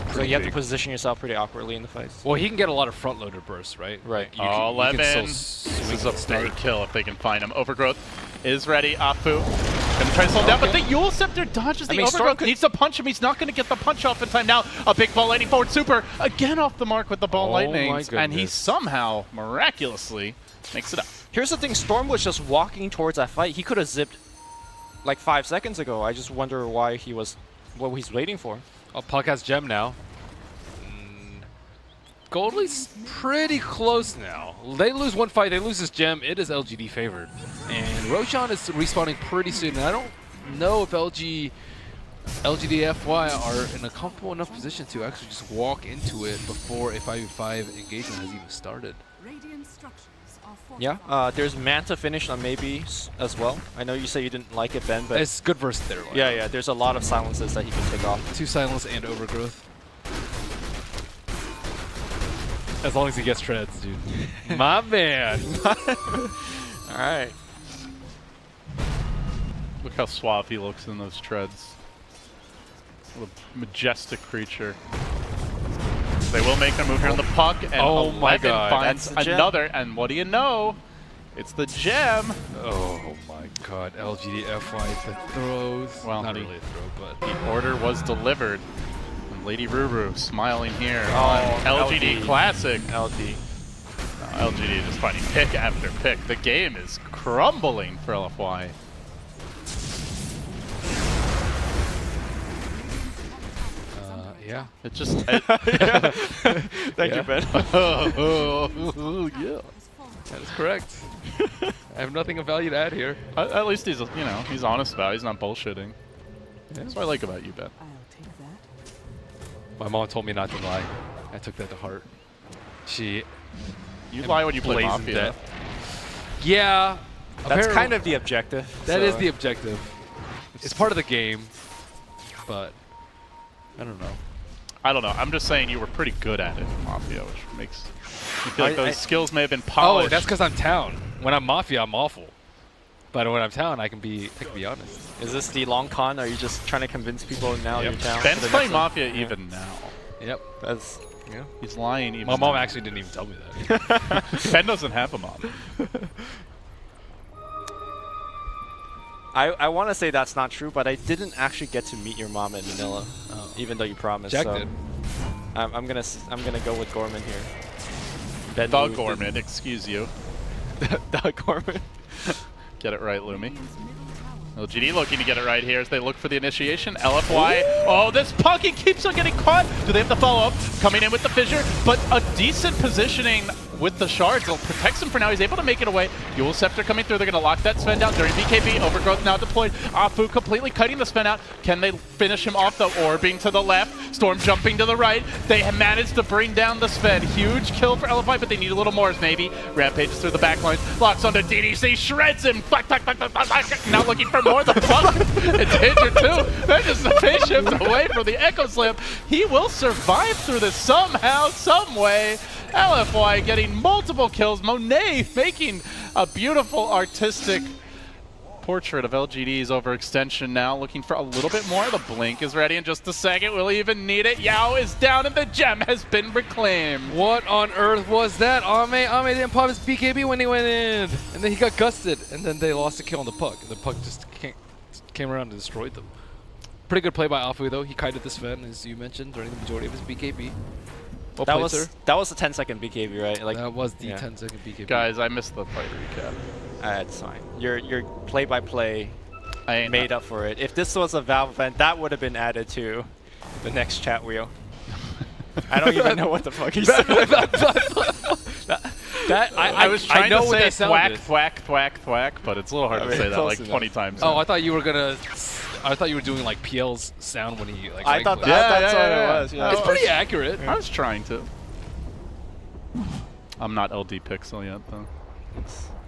pretty So you have to big. position yourself pretty awkwardly in the fights. Well, he can get a lot of front-loaded bursts, right? Right. You can 11. still This swing is a and start. big kill if they can find him. Overgrowth is ready. Afu gonna try to slow him down, but the Yule Scepter dodges the Storm Overgrowth. could- Needs to punch him. He's not going to get the punch off in time. Now a big ball lightning forward super again off the mark with the ball Oh lightnings, my and he goodness. somehow miraculously makes it up. Here's the thing, Storm was just walking towards that fight. He could have zipped like 5 seconds ago. I just wonder why he was, what he's waiting for. Oh, Puck has gem now. Goldley's pretty close now. They lose one fight, they lose his gem. It is LGD favored. And Roshan is respawning pretty soon. And I don't know if LGD-FY are in a comfortable enough position to actually just walk into it before a 5v5 engagement has even started. Radiant structures are Yeah, fortified. there's Manta finish on maybe as well. I know you say you didn't like it, Ben, but It's good versus their line. yeah, there's a lot of silences that he can pick off. 2 silence and overgrowth. As long as he gets treads, dude. My man. All right. Look how suave he looks in those treads. What a majestic creature. They will make their move here on the puck, and Oh my 11 God, finds that's the gem. another. And what do you know? It's the gem. Oh my god, LGD-FY the throws. Well, not the- really a throw, but The order was delivered. And Lady Ruru smiling here Oh, on LGD LG. Classic. LD. LGD just finding pick after pick. The game is crumbling for LFY. yeah. It just... Thank Yeah. you, Ben. yeah. That is correct. I have nothing of value to add here. At least he's, he's honest about it. He's not bullshitting. That's what I like about you, Ben. My mom told me not to lie. I took that to heart. She... You lie when you play blazing Mafia. death. Yeah. That's apparently- kind of the objective. That is so- the objective. It's part of the game, but I don't know. I don't know. I'm just saying you were pretty good at it in Mafia, which makes me feel like I- those skills may have been polished. Oh, that's because I'm town. When I'm Mafia, I'm awful. But when I'm town, I can be honest. Is this the long con? Are you just trying to convince people now Yep. you're down? Ben's for the playing next one? Mafia Yeah. even now. Yep. That's Yeah. He's lying even My mom now. actually didn't even tell me that. Ben doesn't have a mom. I want to say that's not true, but I didn't actually get to meet your mom in Manila, even though you promised. Jack so did. I'm gonna go with Gorman here. Ben Doug moved Gorman, excuse you. Doug Gorman. Get it right, Lumi. LGD looking to get it right here as they look for the initiation. LFY. Oh, this puck, he keeps on getting caught. Do they have the follow-up? Coming in with the fissure, but a decent positioning with the shards. It'll protect him for now. He's able to make it away. Yule Scepter coming through. They're going to lock that Sven down during BKB. Overgrowth now deployed. Afu completely cutting the Sven out. Can they finish him off, though? Orbing to the left. Storm jumping to the right. They have managed to bring down the Sven. Huge kill for LFI, but they need a little more, maybe. Rampages through the backline. Locks onto DDC. Shreds him. Now looking for more. The puck in danger, too. They're just phase shift away from the Echo Slam. He will survive through this somehow, some way. LFY getting multiple kills. Monet making a beautiful artistic portrait of LGD's overextension now. Looking for a little bit more. The blink is ready in just a second. Will he even need it? Yao is down and the gem has been reclaimed. What on earth was that? Ame didn't pop his BKB when he went in. And then he got gusted. And then they lost a kill on the puck. The puck just came around and destroyed them. Pretty good play by Afu, though. He kited the Sven, as you mentioned, during the majority of his BKB. Well That played, was sir. the 10-second BKB, right? Like That was the yeah. 10-second BKB. Guys, I missed the fight recap. That's fine. Your play-by-play. made up for it. If this was a Valve event, that would have been added to the next chat wheel. I don't even know what the fuck he said. I was trying know to what say that sounded. thwack, thwack, thwack, but it's a little hard to say that close like enough. 20 times. Oh, I thought you were gonna. I thought you were doing like PL's sound when he like. I thought wrangled. that's what yeah. it was. Yeah. It's pretty accurate. I was trying to. I'm not LD Pixel yet, though.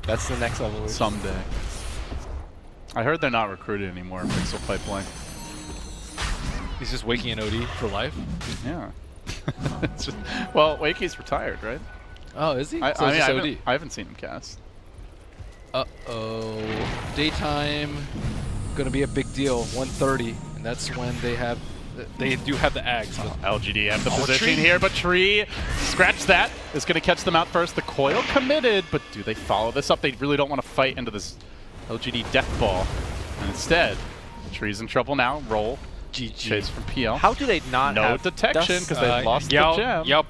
That's the next evolution. Someday. I heard they're not recruited anymore in Pixel Pipeline. He's just waking in OD for life. Yeah. It's just, well, Wakey's retired, right? Oh, is he? I So mean, it's I just OD. haven't seen him cast. Uh-oh. Daytime, gonna be a big deal. 1:30, and that's when they do have the Ags. But LGD have the Oh, position Tree. here, but Tree, scratch that, is going to catch them out first. The coil committed, but do they follow this up? They really don't want to fight into this LGD death ball. And instead, Tree's in trouble now. Roll. GG. Chase from PL. How do they not No have detection dust? because they lost Yao, the gem. Yao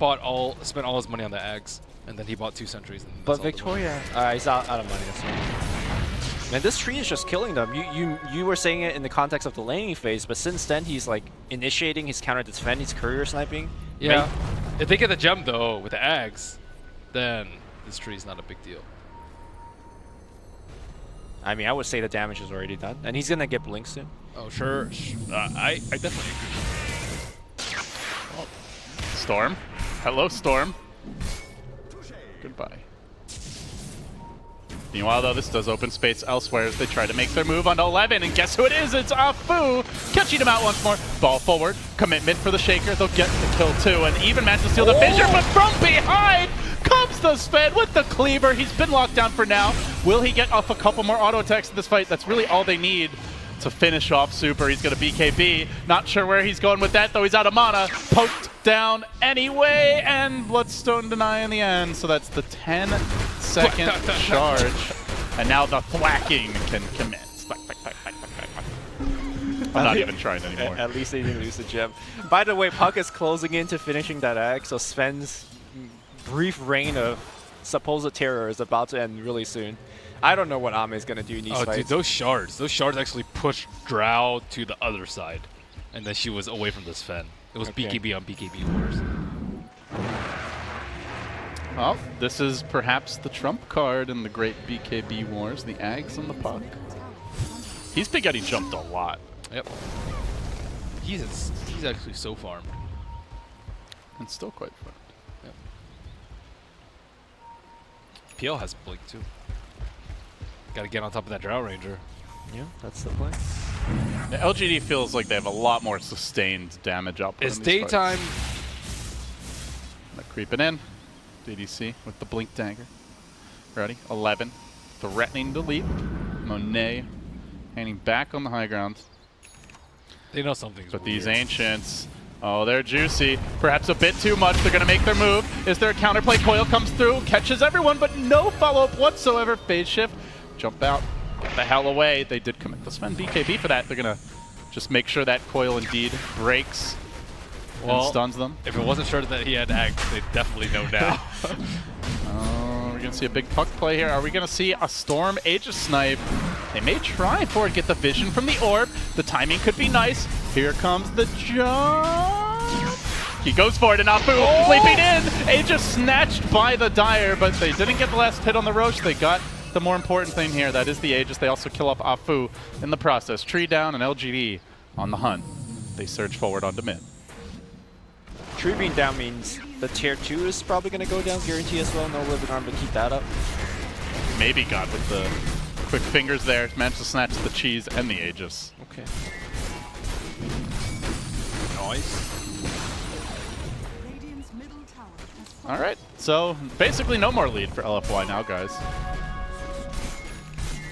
spent all his money on the Ags, and then he bought 2 sentries. And But that's all the money. Victoria, he's out of money. That's right. Man, this Tree is just killing them. You were saying it in the context of the laning phase, but since then he's like initiating his counter defend, he's courier sniping. Yeah. If they get the gem though with the Ags, then this tree is not a big deal. I mean, I would say the damage is already done, and he's gonna get blink soon. Oh sure, I definitely agree. Storm. Hello, Storm. Goodbye. Meanwhile, though, this does open space elsewhere as they try to make their move onto 11, and guess who it is? It's Afu! Catching him out once more. Ball forward. Commitment for the Shaker. They'll get the kill, too, and even managed to steal the Fissure, but from behind comes the Sven with the Cleaver. He's been locked down for now. Will he get off a couple more auto attacks in this fight? That's really all they need to finish off Super. He's going to BKB. Not sure where he's going with that, though. He's out of mana. Poked down anyway, and Bloodstone deny in the end. So that's the 10-second charge. And now the thwacking can commence. I'm not even trying anymore. At least they didn't lose the gem. By the way, Puck is closing into finishing that egg, so Sven's brief reign of supposed terror is about to end really soon. I don't know what Ame is going to do in these Oh, fights. dude, those shards actually pushed Drow to the other side, and then she was away from the Sven. It was Okay. BKB on BKB wars. Well, this is perhaps the trump card in the great BKB wars, the Ags and the Puck. He's been getting jumped a lot. Yep. He's actually so farmed. And still quite fun. Yep. PL has Blink too. Got to get on top of that Drow Ranger. Yeah, that's the play. The LGD feels like they have a lot more sustained damage output. It's in these daytime. fights. They're creeping in. DDC with the Blink Dagger. Ready? 11. Threatening to leap. Monet hanging back on the high ground. They know something's But weird. these Ancients, oh, they're juicy. Perhaps a bit too much. They're going to make their move. Is there a counterplay? Coil comes through, catches everyone, but no follow-up whatsoever. Phase shift. Jump out. Get the hell away. They did commit the Sven BKB for that. They're going to just make sure that Coil indeed breaks and stuns them. If it wasn't sure that he had Ags, they definitely know now. Oh, we're going to see a big Puck play here. Are we going to see a Storm Aegis snipe? They may try for it, get the vision from the orb. The timing could be nice. Here comes the jump. He goes for it, and Afu leaping in. Aegis snatched by the Dire, but they didn't get the last hit on the Roche. They got the more important thing here. That is the Aegis. They also kill off Afu in the process. Tree down and LGD on the hunt. They surge forward onto mid. Tree being down means the tier 2 is probably going to go down, guarantee as well. No living arm, but keep that up. Maybe God with the quick fingers there. Managed to snatch the cheese and the Aegis. Okay. Nice. Radiant's middle tower has All right, so basically no more lead for LFY now, guys.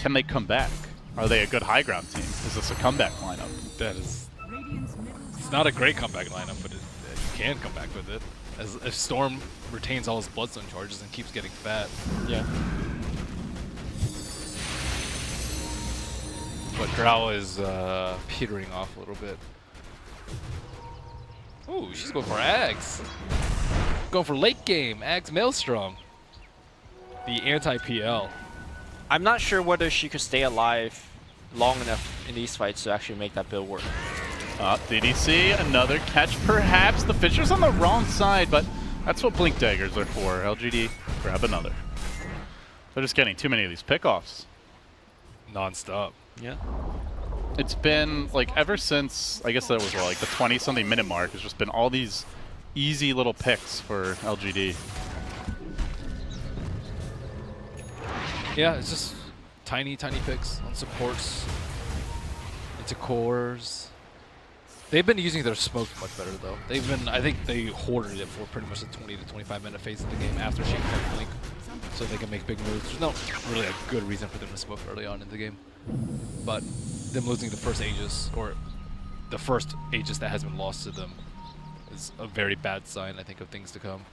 Can they come back? Are they a good high ground team? Is this a comeback lineup? That is. Radiant's middle It's tower not a great comeback lineup, but you can come back with it. As if Storm retains all his Bloodstone charges and keeps getting fat. Yeah. But Drow is petering off a little bit. Ooh, she's going for Ags. Going for late game, Ags Maelstrom. The anti-PL. I'm not sure whether she could stay alive long enough in these fights to actually make that build work. DDC, another catch perhaps. The Fisher's on the wrong side, but that's what Blink Daggers are for. LGD, grab another. They're just getting too many of these pickoffs. Non-stop. Yeah. It's been like ever since, I guess that was like the 20-something minute mark, it's just been all these easy little picks for LGD. Yeah, it's just tiny picks on supports, into cores. They've been using their smoke much better though. They've been, I think they hoarded it for pretty much the 20 to 25 minute phase of the game after shaking that blink, so they can make big moves. There's no really a good reason for them to smoke early on in the game, but them losing the first Aegis, or the first Aegis that has been lost to them, is a very bad sign, I think, of things to come.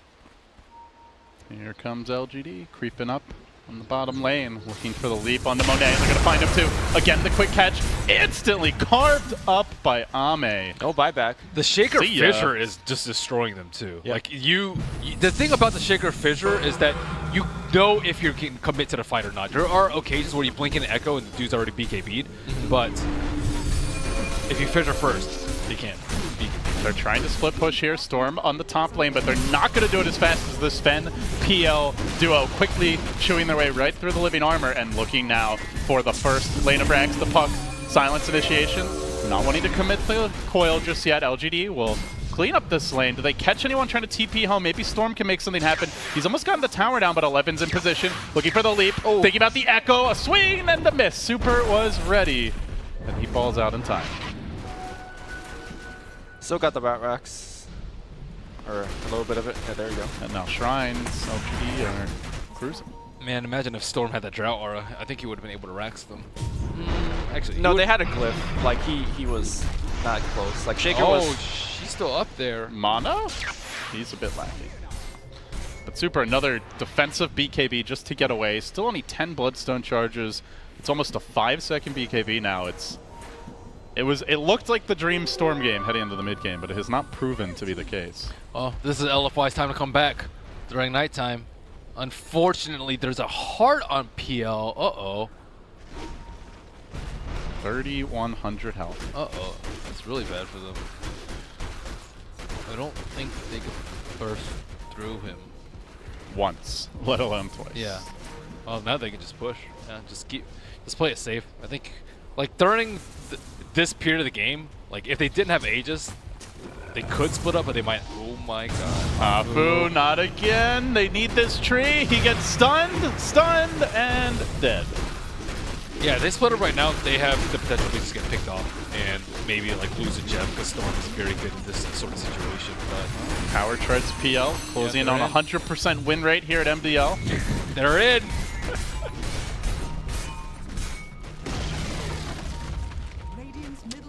Here comes LGD creeping up on the bottom lane, looking for the leap onto Monet. They're going to find him too. Again, the quick catch, instantly carved up by Ame. No buyback. The Shaker See ya. Fissure is just destroying them too. Yeah. Like the thing about the Shaker Fissure is that you know if you can commit to the fight or not. There are occasions where you blink in an echo and the dude's already BKB'd, but if you Fissure first, you can't. They're trying to split push here. Storm on the top lane, but they're not going to do it as fast as the Sven PL duo, quickly chewing their way right through the living armor and looking now for the first lane of Rags, the puck. Silence initiation. Not wanting to commit the coil just yet. LGD will clean up this lane. Do they catch anyone trying to TP home? Maybe Storm can make something happen. He's almost gotten the tower down, but 11's in position. Looking for the leap. Oh. Thinking about the echo. A swing and the miss. Super was ready. And he falls out in time. Still got the Batrax. Or a little bit of it. Yeah, there you go. And now Shrines, LGD are cruising. Man, imagine if Storm had that Drought Aura. I think he would have been able to Rax them. Actually, No, they had a glyph. Like, he was not close. Like, Shaker was... she's still up there. Mono? He's a bit lacking. But Super, another defensive BKB just to get away. Still only 10 Bloodstone charges. It's almost a 5-second BKB now. It looked like the Dream Storm game heading into the mid game, but it has not proven to be the case. Oh, this is LFY's time to come back during nighttime. Unfortunately, there's a heart on PL. Uh-oh. 3,100 health. Uh-oh. That's really bad for them. I don't think they could burst through him. Once, let alone twice. Yeah. Well, now they can just push. Yeah, just play it safe. I think, like, during this period of the game, like, if they didn't have Aegis, they could split up, but they might. Oh my god. Afu, not again. They need this tree. He gets stunned, and dead. Yeah, they split up right now. They have the potential to just get picked off and maybe like lose a gem, because Storm is very good in this sort of situation. But Power treads PL, closing in on 100% win rate here at MDL. they're in.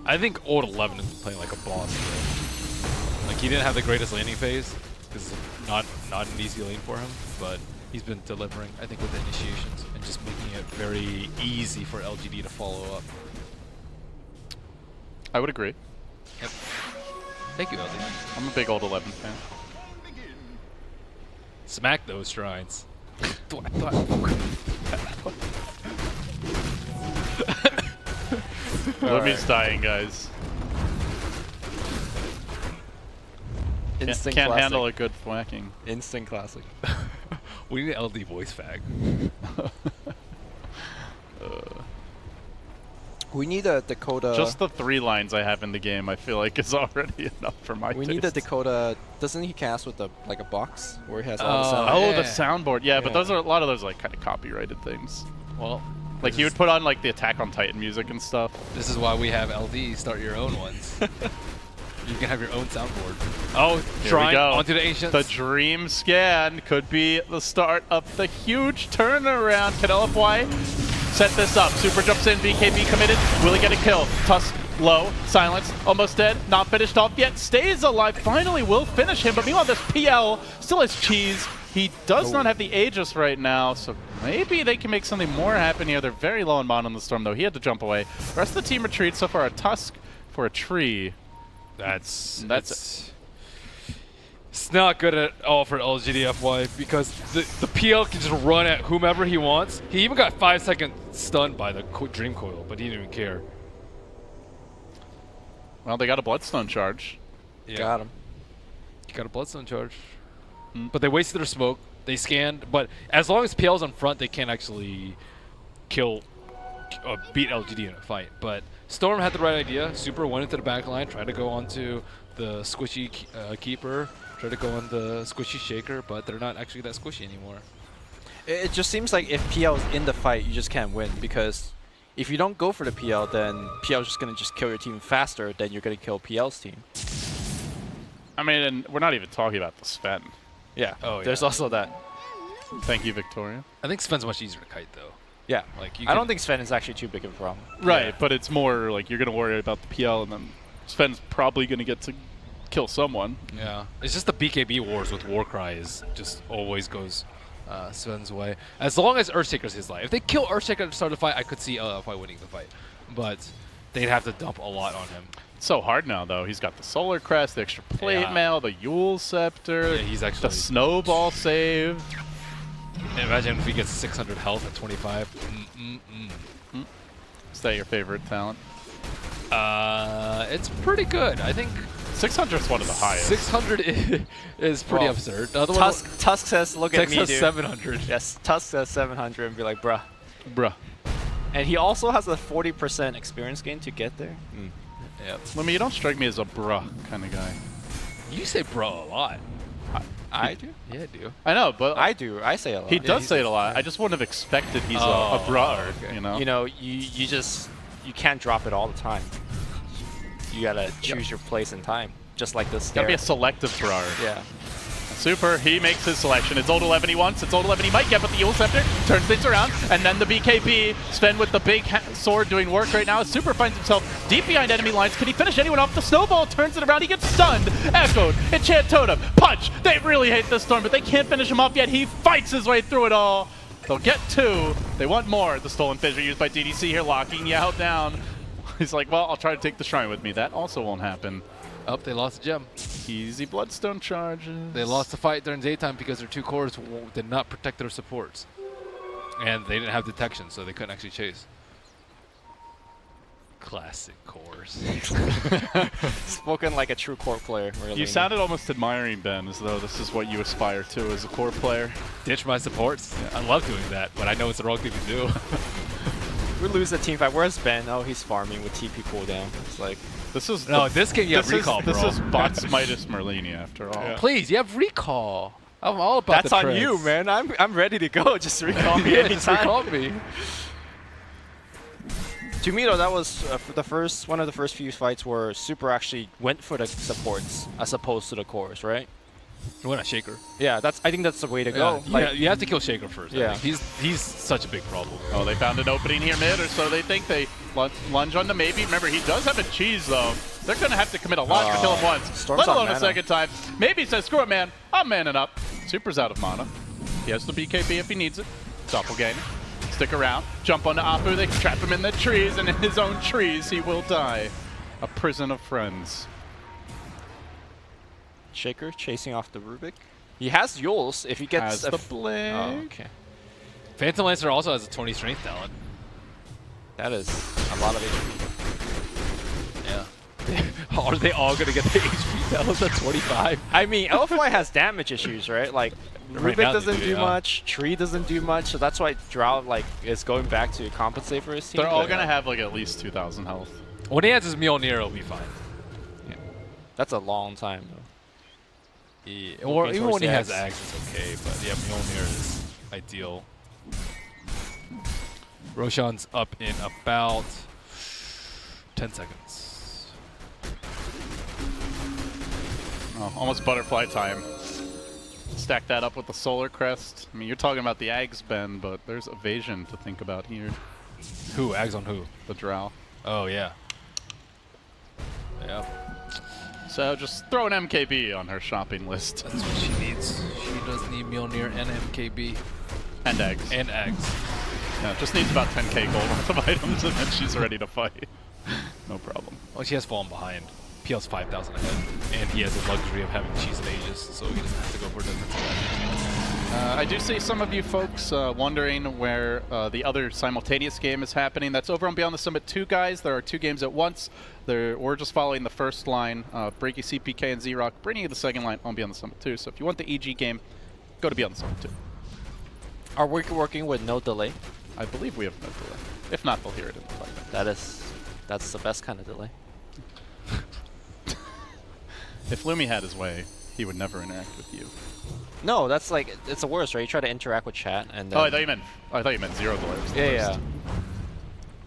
I think Old 11 is playing like a boss. Though. Like, he didn't have the greatest laning phase, because it's not an easy lane for him, but he's been delivering, I think, with the initiations and just making it very easy for LGD to follow up. I would agree. Yep. Thank you, LGD. I'm a big Old 11 fan. Smack those shrines. Livy's dying, guys. Instant Can't classic. handle a good thwacking. Instant classic. We need an LD voice fag. We need a Dakota. Just the 3 lines I have in the game, I feel like, is already enough for my We taste. need a Dakota. Doesn't he cast with a box where he has all the sound? Oh, Yeah. the soundboard. Yeah, but Yeah. those are a lot of those like kind of copyrighted things. Well, Like he would put on like the Attack on Titan music and stuff. this is why we have LD start your own ones. You can have your own soundboard. Oh, Here we shrine go. onto the Ancients. The Dream Scan could be the start of the huge turnaround. Can LFY set this up? Super jumps in, BKB committed. Will he get a kill? Tusk low, silence, almost dead, not finished off yet, stays alive, finally will finish him, but meanwhile this PL still has cheese. He does not have the Aegis right now, so maybe they can make something more happen here. They're very low on mana on the Storm though. He had to jump away. The rest of the team retreats so far. A Tusk for a tree. That's It's not good at all for LGDFY, because the PL can just run at whomever he wants. He even got 5-second stunned by the Dream Coil, but he didn't even care. Well, they got a Bloodstone charge. Yeah. Got him. Got a Bloodstone charge. Mm. But they wasted their smoke. They scanned. But as long as PL's on front, they can't actually kill, beat LGD in a fight. But Storm had the right idea. Super went into the back line, tried to go onto the squishy keeper, tried to go on the squishy shaker, but they're not actually that squishy anymore. It just seems like if PL is in the fight, you just can't win, because if you don't go for the PL, then PL is just going to just kill your team faster than you're going to kill PL's team. I mean, and we're not even talking about the Sven. Yeah. Oh, There's yeah. also that. Thank you, Victoria. I think Sven's much easier to kite, though. Yeah. Like, I don't think Sven is actually too big of a problem. Right, Yeah. but it's more like you're going to worry about the PL, and then Sven's probably going to get to kill someone. Yeah. It's just the BKB wars with Warcry is just always goes Sven's way. As long as Earthshaker's his life. If they kill Earthshaker at the start of the fight, I could see LFI winning the fight. But they'd have to dump a lot on him. It's so hard now, though. He's got the Solar Crest, the extra plate Yeah. mail, the Yule Scepter, Yeah, he's actually... the Snowball save. Imagine if he gets 600 health at 25. Is that your favorite talent? It's pretty good. I think 600 is one of the highest. 600 is pretty Well, absurd. The other Tusk says, look at Tusk me, has dude. 700. Yes, Tusk says 700 and be like, bruh. Bruh. And he also has a 40% experience gain to get there. Yep. I mean, you don't strike me as a bruh kind of guy. You say bro a lot. I do? Yeah, I do. I know, but I do. I say a lot. he does he's say a- it a lot. I just wouldn't have expected he's Oh, a bruh, okay. you know? You know, you just, you can't drop it all the time. You gotta choose your place and time. Just like this. Gotta be a selective bruh. Yeah. Super, he makes his selection. It's old 11 he wants. It's old 11 he might get, but the Yule Scepter turns things around. And then the BKB, Sven with the big sword doing work right now. Super finds himself deep behind enemy lines. Can he finish anyone off? The Snowball turns it around. He gets stunned. Echoed. Enchant Totem. Punch. They really hate this Storm, but they can't finish him off yet. He fights his way through it all. They'll get two. They want more. The Stolen Fissure used by DDC here, locking Yao down. He's like, well, I'll try to take the Shrine with me. That also won't happen. Oh, they lost a gem. Easy Bloodstone charges. They lost the fight during daytime because their two cores did not protect their supports. And they didn't have detection, so they couldn't actually chase. Classic cores. Spoken like a true core player. You sounded almost admiring, Ben, as though this is what you aspire to as a core player. Ditch my supports. I love doing that, but I know it's the wrong thing to do. We lose the team fight. Where's Ben? Oh, he's farming with TP cooldown. It's like, This is No, this game you have recall, This bro. is Bots Midas Merlini, after all. Please, you have recall. I'm all about that's the on you, treads. man. I'm ready to go. Just recall me Yeah, just anytime. recall me. To me, though, that was one of the first few fights where Super actually went for the supports as opposed to the cores, right? You want a shaker. Yeah, I think that's the way to go. Yeah, Like, you have to kill Shaker first. I Yeah. think. He's such a big problem. Oh, they found an opening here mid, or so they think. They lunge on the maybe. Remember, he does have a cheese, though. They're going to have to commit a lot to kill him once, Storm's let on alone a mana. second time. Maybe says, screw it, man. I'm manning up. Super's out of mana. He has the BKB if he needs it. Doppelganger. Stick around. Jump onto Apu. They trap him in the trees, and in his own trees, he will die. A prison of friends. Shaker chasing off the Rubik. He has Yules if he gets Has the blink. Oh, okay. Phantom Lancer also has a 20 strength talent. That is a lot of HP. Yeah. Are they all going to get the HP talents at 25? I mean, Elfly has damage issues, right? Like, Right Rubik now they doesn't do, do yeah. much, Tree doesn't do much, so that's why Drow is going back to compensate for his team. They're all but, going to have like at least 2,000 health. When he has his Mjolnir, it'll be fine. That's a long time, though. Yeah. Or Looking even when towards he has the Axe, it's okay. But yeah, Mjolnir is ideal. Roshan's up in about 10 seconds. Oh, almost butterfly time. Stack that up with the Solar Crest. I mean, you're talking about the Ags, Ben, but there's evasion to think about here. Who? Axe on who? The Drow. Oh, yeah. Yeah. So just throw an MKB on her shopping list. That's what she needs. She does need Mjolnir and MKB. And eggs. And Axe. Yeah, just needs about 10k gold worth of items, and then she's ready to fight. No problem. Well, she has fallen behind. PL's 5,000 ahead. And he has the luxury of having cheese and ages, so he doesn't have to go for defensive. I do see some of you folks wondering where the other simultaneous game is happening. That's over on Beyond the Summit 2, guys. There are 2 games at once. We're just following the first line, Breaky, CPK, and Z-Rock, bringing you the second line on Beyond the Summit 2. So if you want the EG game, go to Beyond the Summit 2. Are we working with no delay? I believe we have no delay. If not, they'll hear it in the playback. That's the best kind of delay. If Lumi had his way, he would never interact with you. No, that's like, it's the worst, right? You try to interact with chat and then... Oh, I thought you meant 0 delay. Was the Yeah, worst.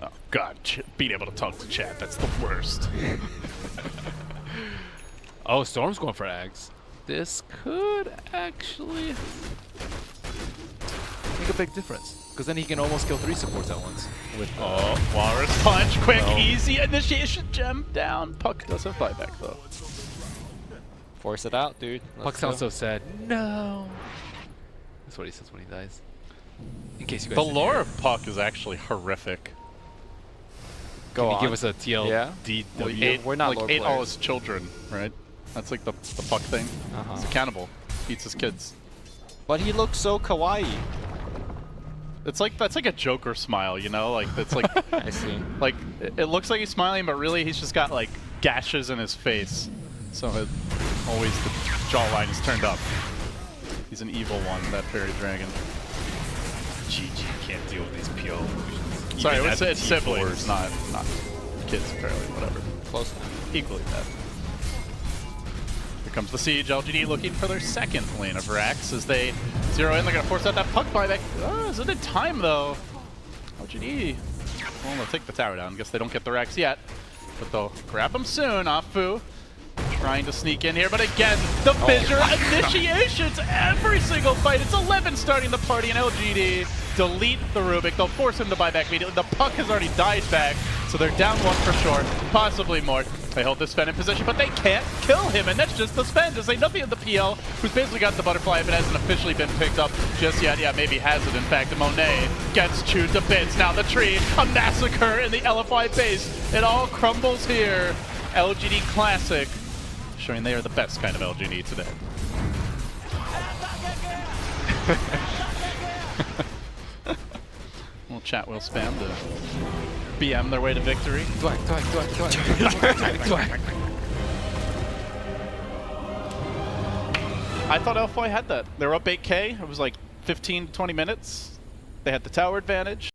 Oh God, being able to talk to chat, that's the worst. Oh, Storm's going for Ags. This could actually make a big difference. Because then he can almost kill 3 supports at once. With Walrus punch, quick, No. easy initiation gem down. Puck does have buyback though. Force it out, dude. Puck Let's sounds go. so sad. No. That's what he says when he dies. In case you guys The didn't lore hear. of Puck is actually horrific. Go Can on. you give us a TLDW? Yeah? We're not like lore ate all players. his children, right? That's like the Puck thing. Uh-huh. He's a cannibal. Eats his kids. But he looks so kawaii. It's like that's like a Joker smile, you know? Like it's like I see. like it looks like he's smiling, but really he's just got like gashes in his face. So always the jawline is turned up. He's an evil one, that fairy dragon. GG can't deal with these PO illusions. Sorry, Even it's at siblings, T4s. not kids apparently, whatever. Close enough. Equally bad. Here comes the siege. LGD looking for their second lane of racks as they zero in. They're going to force out that puck buyback. Is it in time, though? LGD. Well, they'll take the tower down. Guess they don't get the racks yet. But they'll grab them soon. Afu trying to sneak in here. But again, the fissure initiations every single fight. It's 11 starting the party, and LGD delete the Rubik. They'll force him to buy back immediately. The puck has already died back, so they're down 1 for sure, possibly more. They hold this Sven in position, but they can't kill him, and that's just the Sven. There's nothing of the PL, who's basically got the butterfly if it hasn't officially been picked up just yet. Yeah, maybe has it, in fact. Monet gets chewed to bits. Now the tree, a massacre in the LFI base. It all crumbles here. LGD Classic, showing they are the best kind of LGD today. Well, chat will spam to BM their way to victory. Dwack. I thought Elfoy had that. They were up 8K. It was like 15 to 20 minutes. They had the tower advantage.